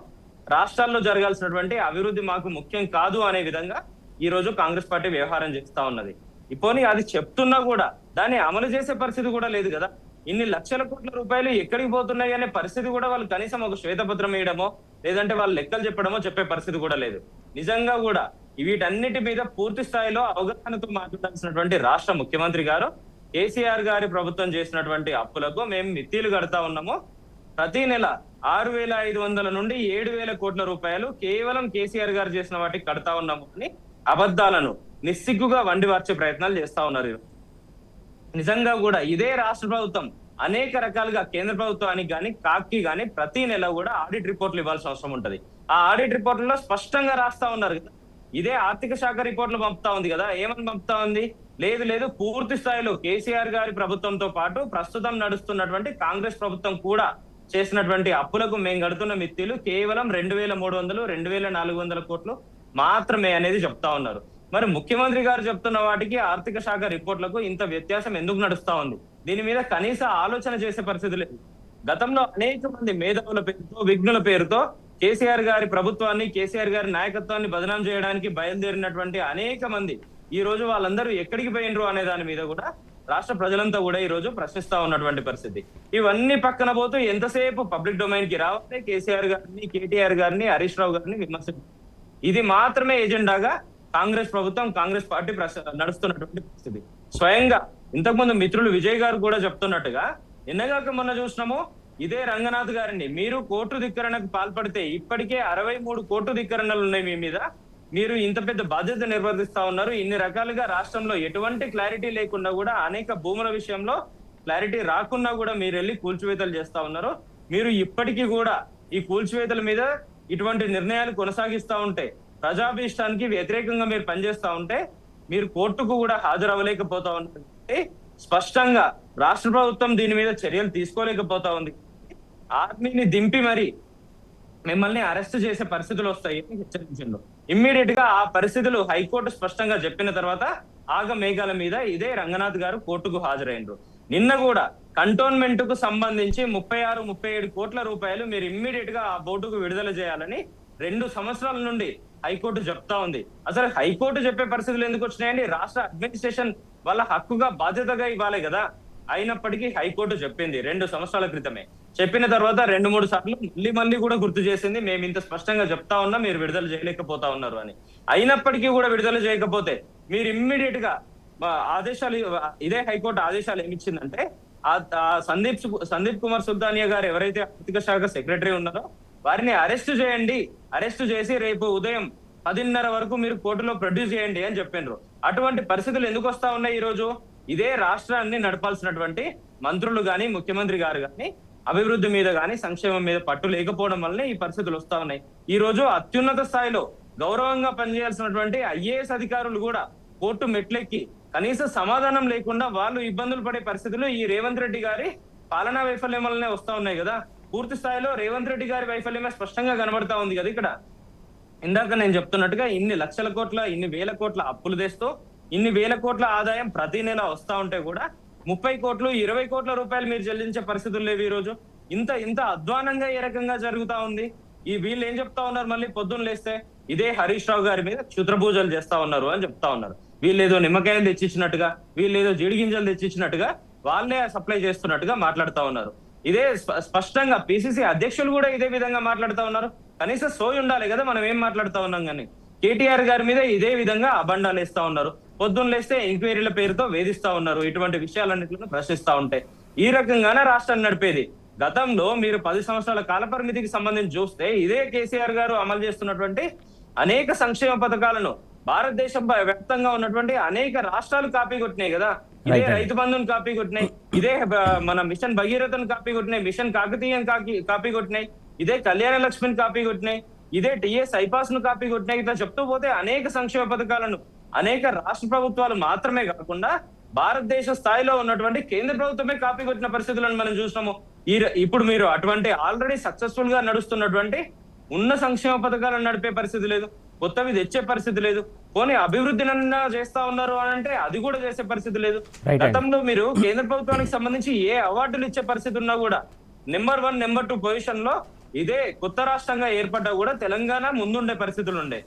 Speaker 2: రాష్ట్రాల్లో జరగాల్సినటువంటి అభివృద్ధి మాకు ముఖ్యం కాదు అనే విధంగా ఈ రోజు కాంగ్రెస్ పార్టీ వ్యవహారం చేస్తా ఉన్నది. ఇప్పుడు అది చెప్తున్నా కూడా దాన్ని అమలు చేసే పరిస్థితి కూడా లేదు కదా. ఇన్ని లక్షల కోట్ల రూపాయలు ఎక్కడికి పోతున్నాయి అనే పరిస్థితి కూడా వాళ్ళు కనీసం ఒక శ్వేతపత్రం వేయడమో లేదంటే వాళ్ళు లెక్కలు చెప్పడమో చెప్పే పరిస్థితి కూడా లేదు. నిజంగా కూడా వీటన్నిటి మీద పూర్తి స్థాయిలో అవగాహనతో మాట్లాడాల్సినటువంటి రాష్ట్ర ముఖ్యమంత్రి గారు, కేసీఆర్ గారి ప్రభుత్వం చేసినటువంటి అప్పులకు మేము మిత్తిలు కడతా ఉన్నాము, ప్రతి నెల 6,500 నుండి 7,000 కోట్ల రూపాయలు కేవలం కేసీఆర్ గారు చేసిన వాటికి కడతా ఉన్నాము అని అబద్ధాలను నిస్సిగ్గుగా వండివార్చే ప్రయత్నాలు చేస్తా ఉన్నారు. నిజంగా కూడా ఇదే రాష్ట్ర ప్రభుత్వం అనేక రకాలుగా కేంద్ర ప్రభుత్వానికి కానీ కాక్కి కానీ ప్రతి నెల కూడా ఆడిట్ రిపోర్ట్లు ఇవ్వాల్సిన అవసరం ఉంటది. ఆ ఆడిట్ రిపోర్ట్లలో స్పష్టంగా రాస్తా ఉన్నారు కదా. ఇదే ఆర్థిక శాఖ రిపోర్ట్లు పంపుతా ఉంది కదా, ఏమని పంపుతా ఉంది? లేదు పూర్తి స్థాయిలో కేసీఆర్ గారి ప్రభుత్వంతో పాటు ప్రస్తుతం నడుస్తున్నటువంటి కాంగ్రెస్ ప్రభుత్వం కూడా చేసినటువంటి అప్పులకు మేము కడుతున్న మిత్తిలు కేవలం 2,300, 2,400 కోట్లు మాత్రమే అనేది చెప్తా ఉన్నారు. మరి ముఖ్యమంత్రి గారు చెప్తున్న వాటికి ఆర్థిక శాఖ రిపోర్ట్లకు ఇంత వ్యత్యాసం ఎందుకు నడుస్తా ఉంది? దీని మీద కనీస ఆలోచన చేసే పరిస్థితి లేదు. గతంలో అనేక మంది మేధావుల పేరుతో, విఘ్నుల పేరుతో కేసీఆర్ గారి ప్రభుత్వాన్ని, కేసీఆర్ గారి నాయకత్వాన్ని బదనాం చేయడానికి బయలుదేరినటువంటి అనేక మంది ఈ రోజు వాళ్ళందరూ ఎక్కడికి పోయినరు అనే దాని మీద కూడా రాష్ట్ర ప్రజలంతా కూడా ఈ రోజు ప్రశ్నిస్తా ఉన్నటువంటి పరిస్థితి. ఇవన్నీ పక్కన పోతూ ఎంతసేపు పబ్లిక్ డొమైన్ కి రావాలి, కేసీఆర్ గారిని, కేటీఆర్ గారిని, హరీష్ రావు గారిని విమర్శించారు. ఇది మాత్రమే ఎజెండాగా కాంగ్రెస్ ప్రభుత్వం, కాంగ్రెస్ పార్టీ నడుస్తున్నటువంటి పరిస్థితి. స్వయంగా ఇంతకుముందు మిత్రులు విజయ్ గారు కూడా చెప్తున్నట్టుగా నిన్నగాక మొన్న చూసినాము, ఇదే రంగనాథ్ గారిని మీరు కోర్టు ధిక్కరణకు పాల్పడితే ఇప్పటికే 63 కోర్టు ధిక్కరణలు ఉన్నాయి మీ మీద, మీరు ఇంత పెద్ద బాధ్యత నిర్వర్తిస్తా ఉన్నారు, ఇన్ని రకాలుగా రాష్ట్రంలో ఎటువంటి క్లారిటీ లేకుండా కూడా అనేక భూముల విషయంలో క్లారిటీ రాకుండా కూడా మీరు వెళ్ళి కూల్చివేతలు చేస్తా ఉన్నారు. మీరు ఇప్పటికీ కూడా ఈ కూల్చివేతల మీద ఇటువంటి నిర్ణయాలు కొనసాగిస్తా ఉంటే, ప్రజాభీష్టానికి వ్యతిరేకంగా మీరు పనిచేస్తా ఉంటే మీరు కోర్టుకు కూడా హాజరవ్వలేకపోతా ఉంటే స్పష్టంగా రాష్ట్ర ప్రభుత్వం దీని మీద చర్యలు తీసుకోలేకపోతా ఉంది. ఆర్మీని దింపి మరి మిమ్మల్ని అరెస్ట్ చేసే పరిస్థితులు వస్తాయి హెచ్చరించిండు. ఇమ్మీడియట్ గా ఆ పరిస్థితులు హైకోర్టు స్పష్టంగా చెప్పిన తర్వాత ఆగ మేఘాల మీద ఇదే రంగనాథ్ గారు కోర్టుకు హాజరైండ్రు. నిన్న కూడా కంటోన్మెంట్ కు సంబంధించి 36-37 కోట్ల రూపాయలు మీరు ఇమ్మీడియట్ గా ఆ బోర్డుకు విడుదల చేయాలని 2 సంవత్సరాల నుండి హైకోర్టు చెప్తా ఉంది. అసలు హైకోర్టు చెప్పే పరిస్థితులు ఎందుకు వచ్చినాయండి? రాష్ట్ర అడ్మినిస్ట్రేషన్ వాళ్ళ హక్కుగా బాధ్యతగా ఇవ్వాలి కదా. అయినప్పటికీ హైకోర్టు చెప్పింది 2 సంవత్సరాల క్రితమే. చెప్పిన తర్వాత 2-3 సార్లు మళ్ళీ కూడా గుర్తు చేసింది, మేము ఇంత స్పష్టంగా చెప్తా ఉన్నా మీరు విడుదల చేయలేకపోతా ఉన్నారు అని. అయినప్పటికీ కూడా విడుదల చేయకపోతే మీరు ఇమ్మీడియట్ గా ఆదేశాలు, ఇదే హైకోర్టు ఆదేశాలు ఏమిచ్చిందంటే, సందీప్ కుమార్ సుల్తానియా గారు ఎవరైతే ఆర్థిక శాఖ సెక్రటరీ ఉన్నారో వారిని అరెస్ట్ చేయండి, అరెస్ట్ చేసి రేపు ఉదయం 10:30 వరకు మీరు కోర్టులో ప్రొడ్యూస్ చేయండి అని చెప్పిండ్రు. అటువంటి పరిస్థితులు ఎందుకు వస్తా ఉన్నాయి? ఈ రోజు ఇదే రాష్ట్రాన్ని నడపాల్సినటువంటి మంత్రులు గాని, ముఖ్యమంత్రి గారు గాని అభివృద్ధి మీద గాని, సంక్షేమం మీద పట్టు లేకపోవడం వల్లనే ఈ పరిస్థితులు వస్తా ఉన్నాయి. ఈ రోజు అత్యున్నత స్థాయిలో గౌరవంగా పనిచేయాల్సినటువంటి ఐఏఎస్ అధికారులు కూడా కోర్టు మెట్లెక్కి కనీస సమాధానం లేకుండా వాళ్ళు ఇబ్బందులు పడే పరిస్థితులు ఈ రేవంత్ రెడ్డి గారి పాలనా వైఫల్యం వల్లనే వస్తా ఉన్నాయి కదా. పూర్తి స్థాయిలో రేవంత్ రెడ్డి గారి వైఫల్యమే స్పష్టంగా కనబడతా ఉంది కదా. ఇక్కడ ఇందాక నేను చెప్తున్నట్టుగా ఇన్ని లక్షల కోట్ల, ఇన్ని వేల కోట్ల అప్పులు తెస్తూ ఇన్ని వేల కోట్ల ఆదాయం ప్రతి నెల వస్తా ఉంటే కూడా 30 కోట్లు 20 కోట్ల రూపాయలు మీరు చెల్లించే పరిస్థితులు లేవు. ఈ రోజు ఇంత అధ్వానంగా ఏ రకంగా జరుగుతా ఉంది. ఈ వీళ్ళు ఏం చెప్తా ఉన్నారు? మళ్ళీ పొద్దున్న లేస్తే ఇదే హరీష్ రావు గారి మీద క్షుద్రపూజలు చేస్తా ఉన్నారు అని చెప్తా ఉన్నారు. వీళ్ళేదో నిమ్మకాయలు తెచ్చిచ్చినట్టుగా, వీళ్ళేదో జీడి గింజలు తెచ్చిచ్చినట్టుగా, వాళ్ళే సప్లై చేస్తున్నట్టుగా మాట్లాడుతా ఉన్నారు. ఇదే స్పష్టంగా పిసిసి అధ్యక్షులు కూడా ఇదే విధంగా మాట్లాడుతా ఉన్నారు. కనీసం సోయి ఉండాలి కదా, మనం ఏం మాట్లాడుతా ఉన్నాం కానీ. కేటీఆర్ గారి మీద ఇదే విధంగా అబండాలు వేస్తా ఉన్నారు. పొద్దున్న లేస్తే ఎంక్వైరీల పేరుతో వేధిస్తా ఉన్నారు. ఇటువంటి విషయాలన్నింటిలో ప్రశ్నిస్తా ఉంటాయి. ఈ రకంగానే రాష్ట్రాన్ని నడిపేది. గతంలో మీరు 10 సంవత్సరాల కాల పరిమితికి సంబంధించి చూస్తే ఇదే కేసీఆర్ గారు అమలు చేస్తున్నటువంటి అనేక సంక్షేమ పథకాలను భారతదేశం వ్యాప్తంగా ఉన్నటువంటి అనేక రాష్ట్రాలు కాపీ కొట్టినాయి కదా. ఇదే రైతు బంధుని కాపీ కొట్టినాయి, ఇదే మన మిషన్ భగీరథను కాపీ కొట్టినాయి, మిషన్ కాకతీయని కాపీ కొట్టినాయి, ఇదే కళ్యాణ లక్ష్మిని కాపీ కొట్టినాయి, ఇదే టీఎస్ ఐపాస్ ను కాపీ కొట్టినాయి. ఇట్లా చెప్తూ పోతే అనేక సంక్షేమ పథకాలను అనేక రాష్ట్ర ప్రభుత్వాలు మాత్రమే కాకుండా భారతదేశ స్థాయిలో ఉన్నటువంటి కేంద్ర ప్రభుత్వమే కాపీ కొట్టిన పరిస్థితులను మనం చూసినాము. ఇప్పుడు మీరు అటువంటి ఆల్రెడీ సక్సెస్ఫుల్ గా నడుస్తున్నటువంటి ఉన్న సంక్షేమ పథకాలను నడిపే పరిస్థితి లేదు, కొత్తవి తెచ్చే పరిస్థితి లేదు, పోనీ అభివృద్ధినన్నా చేస్తా ఉన్నారు అని అంటే అది కూడా చేసే పరిస్థితి లేదు. గతంలో మీరు కేంద్ర ప్రభుత్వానికి సంబంధించి ఏ అవార్డులు ఇచ్చే పరిస్థితి ఉన్నా కూడా నెంబర్ 1, నెంబర్ 2 పొజిషన్ లో ఇదే కొత్త రాష్ట్రంగా ఏర్పడ్డా కూడా తెలంగాణ ముందుండే పరిస్థితులు ఉండే.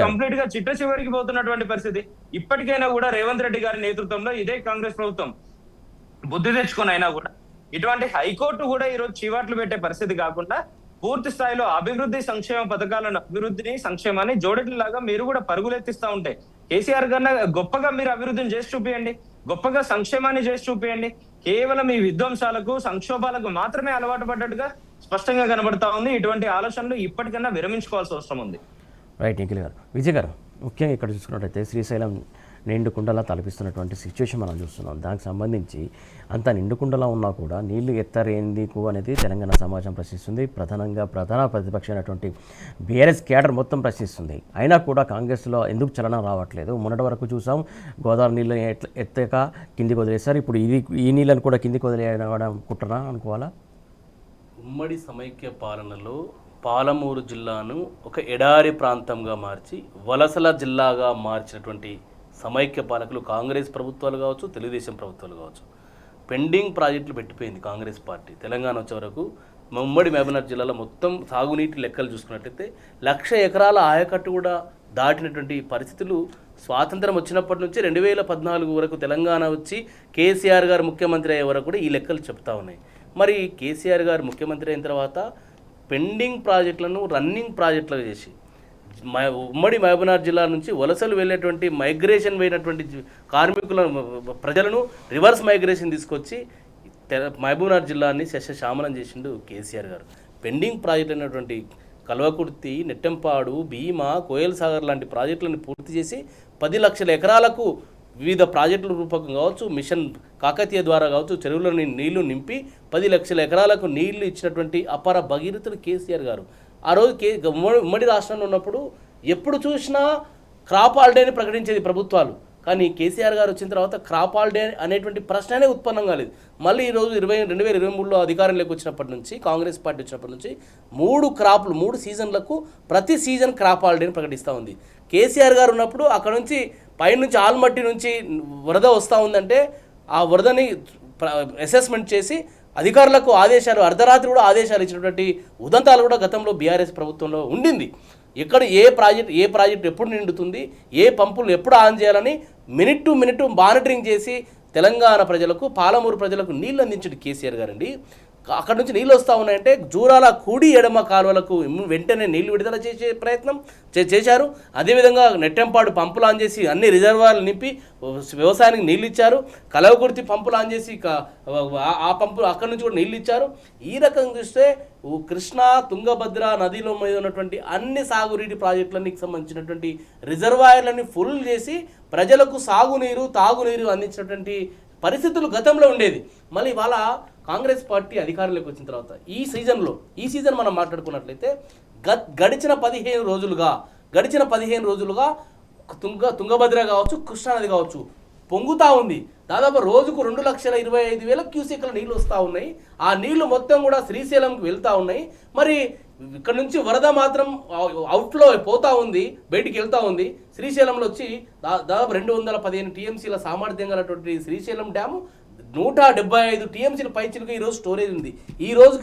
Speaker 2: కంప్లీట్ గా చిట్ట చివరికి పోతున్నటువంటి పరిస్థితి. ఇప్పటికైనా కూడా రేవంత్ రెడ్డి గారి నేతృత్వంలో ఇదే కాంగ్రెస్ ప్రభుత్వం బుద్ధి తెచ్చుకొని అయినా కూడా ఇటువంటి హైకోర్టు కూడా ఈరోజు చీవాట్లు పెట్టే పరిస్థితి కాకుండా పూర్తి స్థాయిలో అభివృద్ధి సంక్షేమ పథకాలను, అభివృద్ధిని సంక్షేమాన్ని జోడెట్లాగా మీరు కూడా పరుగులెత్తిస్తా ఉంటే కేసీఆర్ కన్నా గొప్పగా మీరు అభివృద్ధిని చేసి చూపియండి, గొప్పగా సంక్షేమాన్ని చేసి చూపియండి. కేవలం ఈ విధ్వంసాలకు సంక్షోభాలకు మాత్రమే అలవాటు పడ్డట్టుగా స్పష్టంగా కనబడతా ఉంది. ఇటువంటి ఆలోచనలు ఇప్పటికన్నా విరమించుకోవాల్సిన అవసరం ఉంది.
Speaker 1: రైట్ నిఖిల్ గారు. విజయ్ గారు, ముఖ్యంగా ఇక్కడ చూసుకున్నట్టయితే శ్రీశైలం నిండుకుండలా తలపిస్తున్నటువంటి సిచ్యువేషన్ మనం చూస్తున్నాం. దానికి సంబంధించి అంత నిండుకుండలా ఉన్నా కూడా నీళ్లు ఎత్తరేందుకు అనేది తెలంగాణ సమాజం ప్రశ్నిస్తుంది. ప్రధాన ప్రతిపక్షమైనటువంటి బీఆర్ఎస్ క్యాడర్ మొత్తం ప్రశ్నిస్తుంది. అయినా కూడా కాంగ్రెస్లో ఎందుకు చలనం రావట్లేదు? మొన్నటి వరకు చూసాం గోదావరి నీళ్ళు ఎత్తక కిందికి వదిలేస్తారు. ఇప్పుడు ఈ నీళ్ళను కూడా కిందికి వదిలేయడం కుట్రనా అనుకోవాలా?
Speaker 3: ఉమ్మడి సమైక్య పాలనలో పాలమూరు జిల్లాను ఒక ఎడారి ప్రాంతంగా మార్చి వలసల జిల్లాగా మార్చినటువంటి సమైక్య పాలకులు కాంగ్రెస్ ప్రభుత్వాలు కావచ్చు, తెలుగుదేశం ప్రభుత్వాలు కావచ్చు. పెండింగ్ ప్రాజెక్టులు పెట్టిపోయింది కాంగ్రెస్ పార్టీ. తెలంగాణ వచ్చే వరకు ఉమ్మడి మహబూబ్నగర్ జిల్లాలో మొత్తం సాగునీటి లెక్కలు చూసుకున్నట్లయితే 1,00,000 ఎకరాల ఆయకట్టు కూడా దాటినటువంటి పరిస్థితులు స్వాతంత్రం వచ్చినప్పటి నుంచి 2014 వరకు తెలంగాణ వచ్చి కేసీఆర్ గారు ముఖ్యమంత్రి అయ్యే వరకు కూడా ఈ లెక్కలు చెప్తా ఉన్నాయి. మరి కేసీఆర్ గారు ముఖ్యమంత్రి అయిన తర్వాత పెండింగ్ ప్రాజెక్టులను రన్నింగ్ ప్రాజెక్టులుగా చేసి ఉమ్మడి మహబూబ్నగర్ జిల్లా నుంచి వలసలు వెళ్ళేటువంటి మైగ్రేషన్ పోయినటువంటి కార్మికులను, ప్రజలను రివర్స్ మైగ్రేషన్ తీసుకొచ్చి మహబూబ్నగర్ జిల్లాని శస్యశ్యామలం చేసిండు కేసీఆర్ గారు. పెండింగ్ ప్రాజెక్టులు అయినటువంటి కల్వకుర్తి, నెట్టెంపాడు, భీమా, కోయల్ సాగర్ లాంటి ప్రాజెక్టులను పూర్తి చేసి 10 లక్షల ఎకరాలకు వివిధ ప్రాజెక్టుల రూపకం కావచ్చు, మిషన్ కాకతీయ ద్వారా కావచ్చు, చెరువులని నీళ్లు నింపి 10 లక్షల ఎకరాలకు నీళ్లు ఇచ్చినటువంటి అపర భగీరథుడు కేసీఆర్ గారు. ఆ రోజు ఉమ్మడి రాష్ట్రంలో ఉన్నప్పుడు ఎప్పుడు చూసినా క్రాప్ హాలిడేని ప్రకటించేది ప్రభుత్వాలు. కానీ కేసీఆర్ గారు వచ్చిన తర్వాత క్రాప్ హాలిడే అనేటువంటి ప్రశ్ననే ఉత్పన్నం కాలేదు. మళ్ళీ ఈరోజు 2023లో అధికారంలోకి వచ్చినప్పటి నుంచి, కాంగ్రెస్ పార్టీ వచ్చినప్పటి నుంచి 3 సీజన్లకు ప్రతి సీజన్ క్రాప్ హాలిడేని ప్రకటిస్తూ ఉంది. కేసీఆర్ గారు ఉన్నప్పుడు అక్కడ నుంచి పైనుంచి ఆల్మట్టి నుంచి వరద వస్తూ ఉందంటే ఆ వరదని అసెస్మెంట్ చేసి అధికారులకు ఆదేశాలు, అర్ధరాత్రి కూడా ఆదేశాలు ఇచ్చినటువంటి ఉదంతాలు కూడా గతంలో బీఆర్ఎస్ ప్రభుత్వంలో ఉండింది. ఎక్కడ ఏ ప్రాజెక్ట్ ఎప్పుడు నిండుతుంది, ఏ పంపులు ఎప్పుడు ఆన్ చేయాలని మినిట్ టు మినిట్ మానిటరింగ్ చేసి తెలంగాణ ప్రజలకు, పాలమూరు ప్రజలకు నీళ్ళు అందించడు కేసీఆర్ గారండి. అక్కడ నుంచి నీళ్ళు వస్తూ ఉన్నాయంటే జూరాల కుడి ఎడమ కాలువలకు వెంటనే నీళ్లు విడుదల చేసే ప్రయత్నం చేశారు. అదేవిధంగా నెట్టెంపాడు పంపులు ఆన్ చేసి అన్ని రిజర్వాయర్లు నింపి వ్యవసాయానికి నీళ్ళు ఇచ్చారు. కలవకుర్తి పంపులు ఆన్ చేసి ఆ పంపులు అక్కడి నుంచి కూడా నీళ్ళు ఇచ్చారు. ఈ రకంగా చూస్తే కృష్ణా, తుంగభద్ర నదిలో మీద ఉన్నటువంటి అన్ని సాగునీటి ప్రాజెక్టులకి సంబంధించినటువంటి రిజర్వాయర్లని ఫుల్ చేసి ప్రజలకు సాగునీరు, తాగునీరు అందించినటువంటి పరిస్థితులు గతంలో ఉండేది. మళ్ళీ ఇవాళ కాంగ్రెస్ పార్టీ అధికారంలోకి వచ్చిన తర్వాత ఈ సీజన్ మనం మాట్లాడుకున్నట్లయితే గడిచిన 15 రోజులుగా తుంగభద్ర కావచ్చు, కృష్ణానది కావచ్చు పొంగుతూ ఉంది. దాదాపు రోజుకు 2,25,000 క్యూసెక్ల నీళ్ళు వస్తూ ఉన్నాయి. ఆ నీళ్లు మొత్తం కూడా శ్రీశైలంకి వెళ్తూ ఉన్నాయి. మరి ఇక్కడ నుంచి వరద మాత్రం అవుట్లో పోతూ ఉంది, బయటికి వెళ్తూ ఉంది. శ్రీశైలంలో వచ్చి దాదాపు 215 టీఎంసీల సామర్థ్యం గలటువంటి శ్రీశైలం డ్యాము 175 టీఎంసీల పైచిలుగా ఈరోజు స్టోరేజ్ ఉంది. ఈ రోజు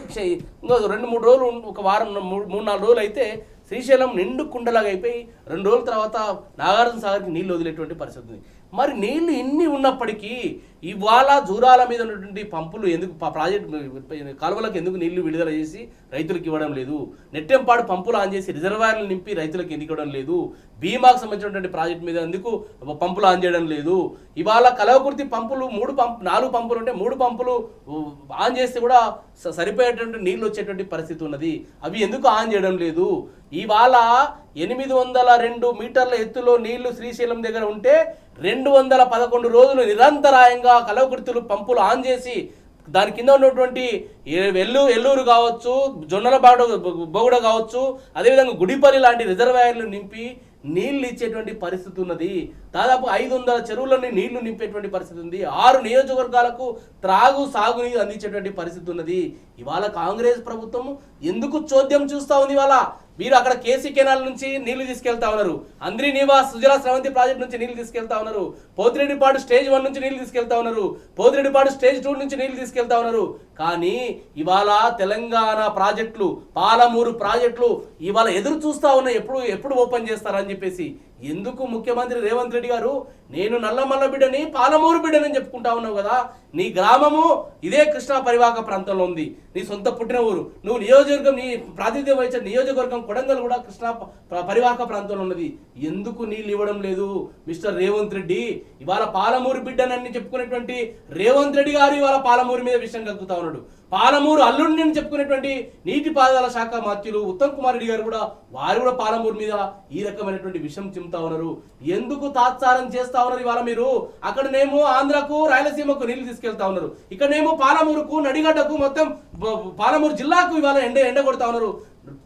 Speaker 3: ఇంకా 2-3 రోజులు, ఒక వారం 3-4 రోజులు అయితే శ్రీశైలం నిండు కుండలాగా అయిపోయి 2 రోజుల తర్వాత నాగార్జున సాగర్కి నీళ్ళు వదిలేటువంటి పరిస్థితి ఉంది. మరి నీళ్లు ఇన్ని ఉన్నప్పటికీ ఇవాళ జూరాల మీద ఉన్నటువంటి పంపులు ఎందుకు కాలువలకు ఎందుకు నీళ్లు విడుదల చేసి రైతులకు ఇవ్వడం లేదు? నెట్టెంపాడు పంపులు ఆన్ చేసి రిజర్వాయర్లు నింపి రైతులకు ఎందుకు ఇవ్వడం లేదు? భీమాకు సంబంధించినటువంటి ప్రాజెక్ట్ మీద ఎందుకు పంపులు ఆన్ చేయడం లేదు? ఇవాళ కలవకుర్తి పంపులు 4 పంపులు ఉంటే 3 పంపులు ఆన్ చేస్తే కూడా సరిపోయేటువంటి నీళ్ళు వచ్చేటువంటి పరిస్థితి ఉన్నది. అవి ఎందుకు ఆన్ చేయడం లేదు? ఇవాళ 802 మీటర్ల ఎత్తులో నీళ్లు శ్రీశైలం దగ్గర ఉంటే 211 రోజులు నిరంతరాయంగా కలవకుర్తులు పంపులు ఆన్ చేసి దాని కింద ఉన్నటువంటి ఎల్లూరు కావచ్చు, జొన్నల బోగుడ కావచ్చు, అదేవిధంగా గుడిపల్లి లాంటి రిజర్వాయర్లు నింపి నీళ్ళు ఇచ్చేటువంటి పరిస్థితి ఉన్నది. దాదాపు 500 చెరువులని నీళ్లు నింపేటువంటి పరిస్థితి ఉంది. 6 నియోజకవర్గాలకు సాగునీరు అందించేటువంటి పరిస్థితి ఉన్నది. ఇవాళ కాంగ్రెస్ ప్రభుత్వం ఎందుకు చోద్యం చూస్తా ఉంది? ఇవాళ మీరు అక్కడ కేసీ కెనాల్ నుంచి నీళ్లు తీసుకెళ్తా ఉన్నారు, అంద్రి నివాస్ సుజలా స్రవంతి ప్రాజెక్ట్ నుంచి నీళ్లు తీసుకెళ్తా ఉన్నారు, పోతిరెడ్డిపాడు స్టేజ్ 1 నుంచి నీళ్లు తీసుకెళ్తా ఉన్నారు, పోతిరెడ్డిపాడు స్టేజ్ 2 నుంచి నీళ్లు తీసుకెళ్తా ఉన్నారు. కానీ ఇవాళ తెలంగాణ ప్రాజెక్టులు, పాలమూరు ప్రాజెక్టులు ఇవాళ ఎదురు చూస్తా ఉన్నాయి, ఎప్పుడు ఓపెన్ చేస్తారని చెప్పేసి. ఎందుకు ముఖ్యమంత్రి రేవంత్ రెడ్డి గారు నేను నల్లమల్ల బిడ్డని, పాలమూరు బిడ్డని చెప్పుకుంటా ఉన్నావు కదా? నీ గ్రామము ఇదే కృష్ణా పరివాహక ప్రాంతంలో ఉంది, నీ సొంత పుట్టిన ఊరు, నువ్వు నియోజకవర్గం, నీ ప్రాతినిధ్యం వహించిన నియోజకవర్గం కొడంగల్ కూడా కృష్ణా పరివాహక ప్రాంతంలో ఉన్నది. ఎందుకు నీళ్ళు ఇవ్వడం లేదు మిస్టర్ రేవంత్ రెడ్డి? ఇవాళ పాలమూరు బిడ్డనని చెప్పుకునేటువంటి రేవంత్ రెడ్డి గారు ఇవాళ పాలమూరు మీద విషయం కలుగుతా ఉన్నాడు. పాలమూరు అల్లుడిని అని చెప్పుకునేటువంటి నీటిపారుదల శాఖ మంత్రులు ఉత్తమ్ కుమార్ రెడ్డి గారు కూడా పాలమూరు మీద ఈ రకమైనటువంటి విషయం చెప్తా ఉన్నారు. ఎందుకు తాత్సారం చేస్తా ఉన్నారు? ఇవాళ మీరు అక్కడనేమో ఆంధ్రకు, రాయలసీమకు నీళ్లు తీసుకెళ్తా ఉన్నారు, ఇక్కడనేమో పాలమూరుకు, నడిగడ్డకు, మొత్తం పాలమూరు జిల్లాకు ఇవాళ ఎండ కొడతా ఉన్నారు.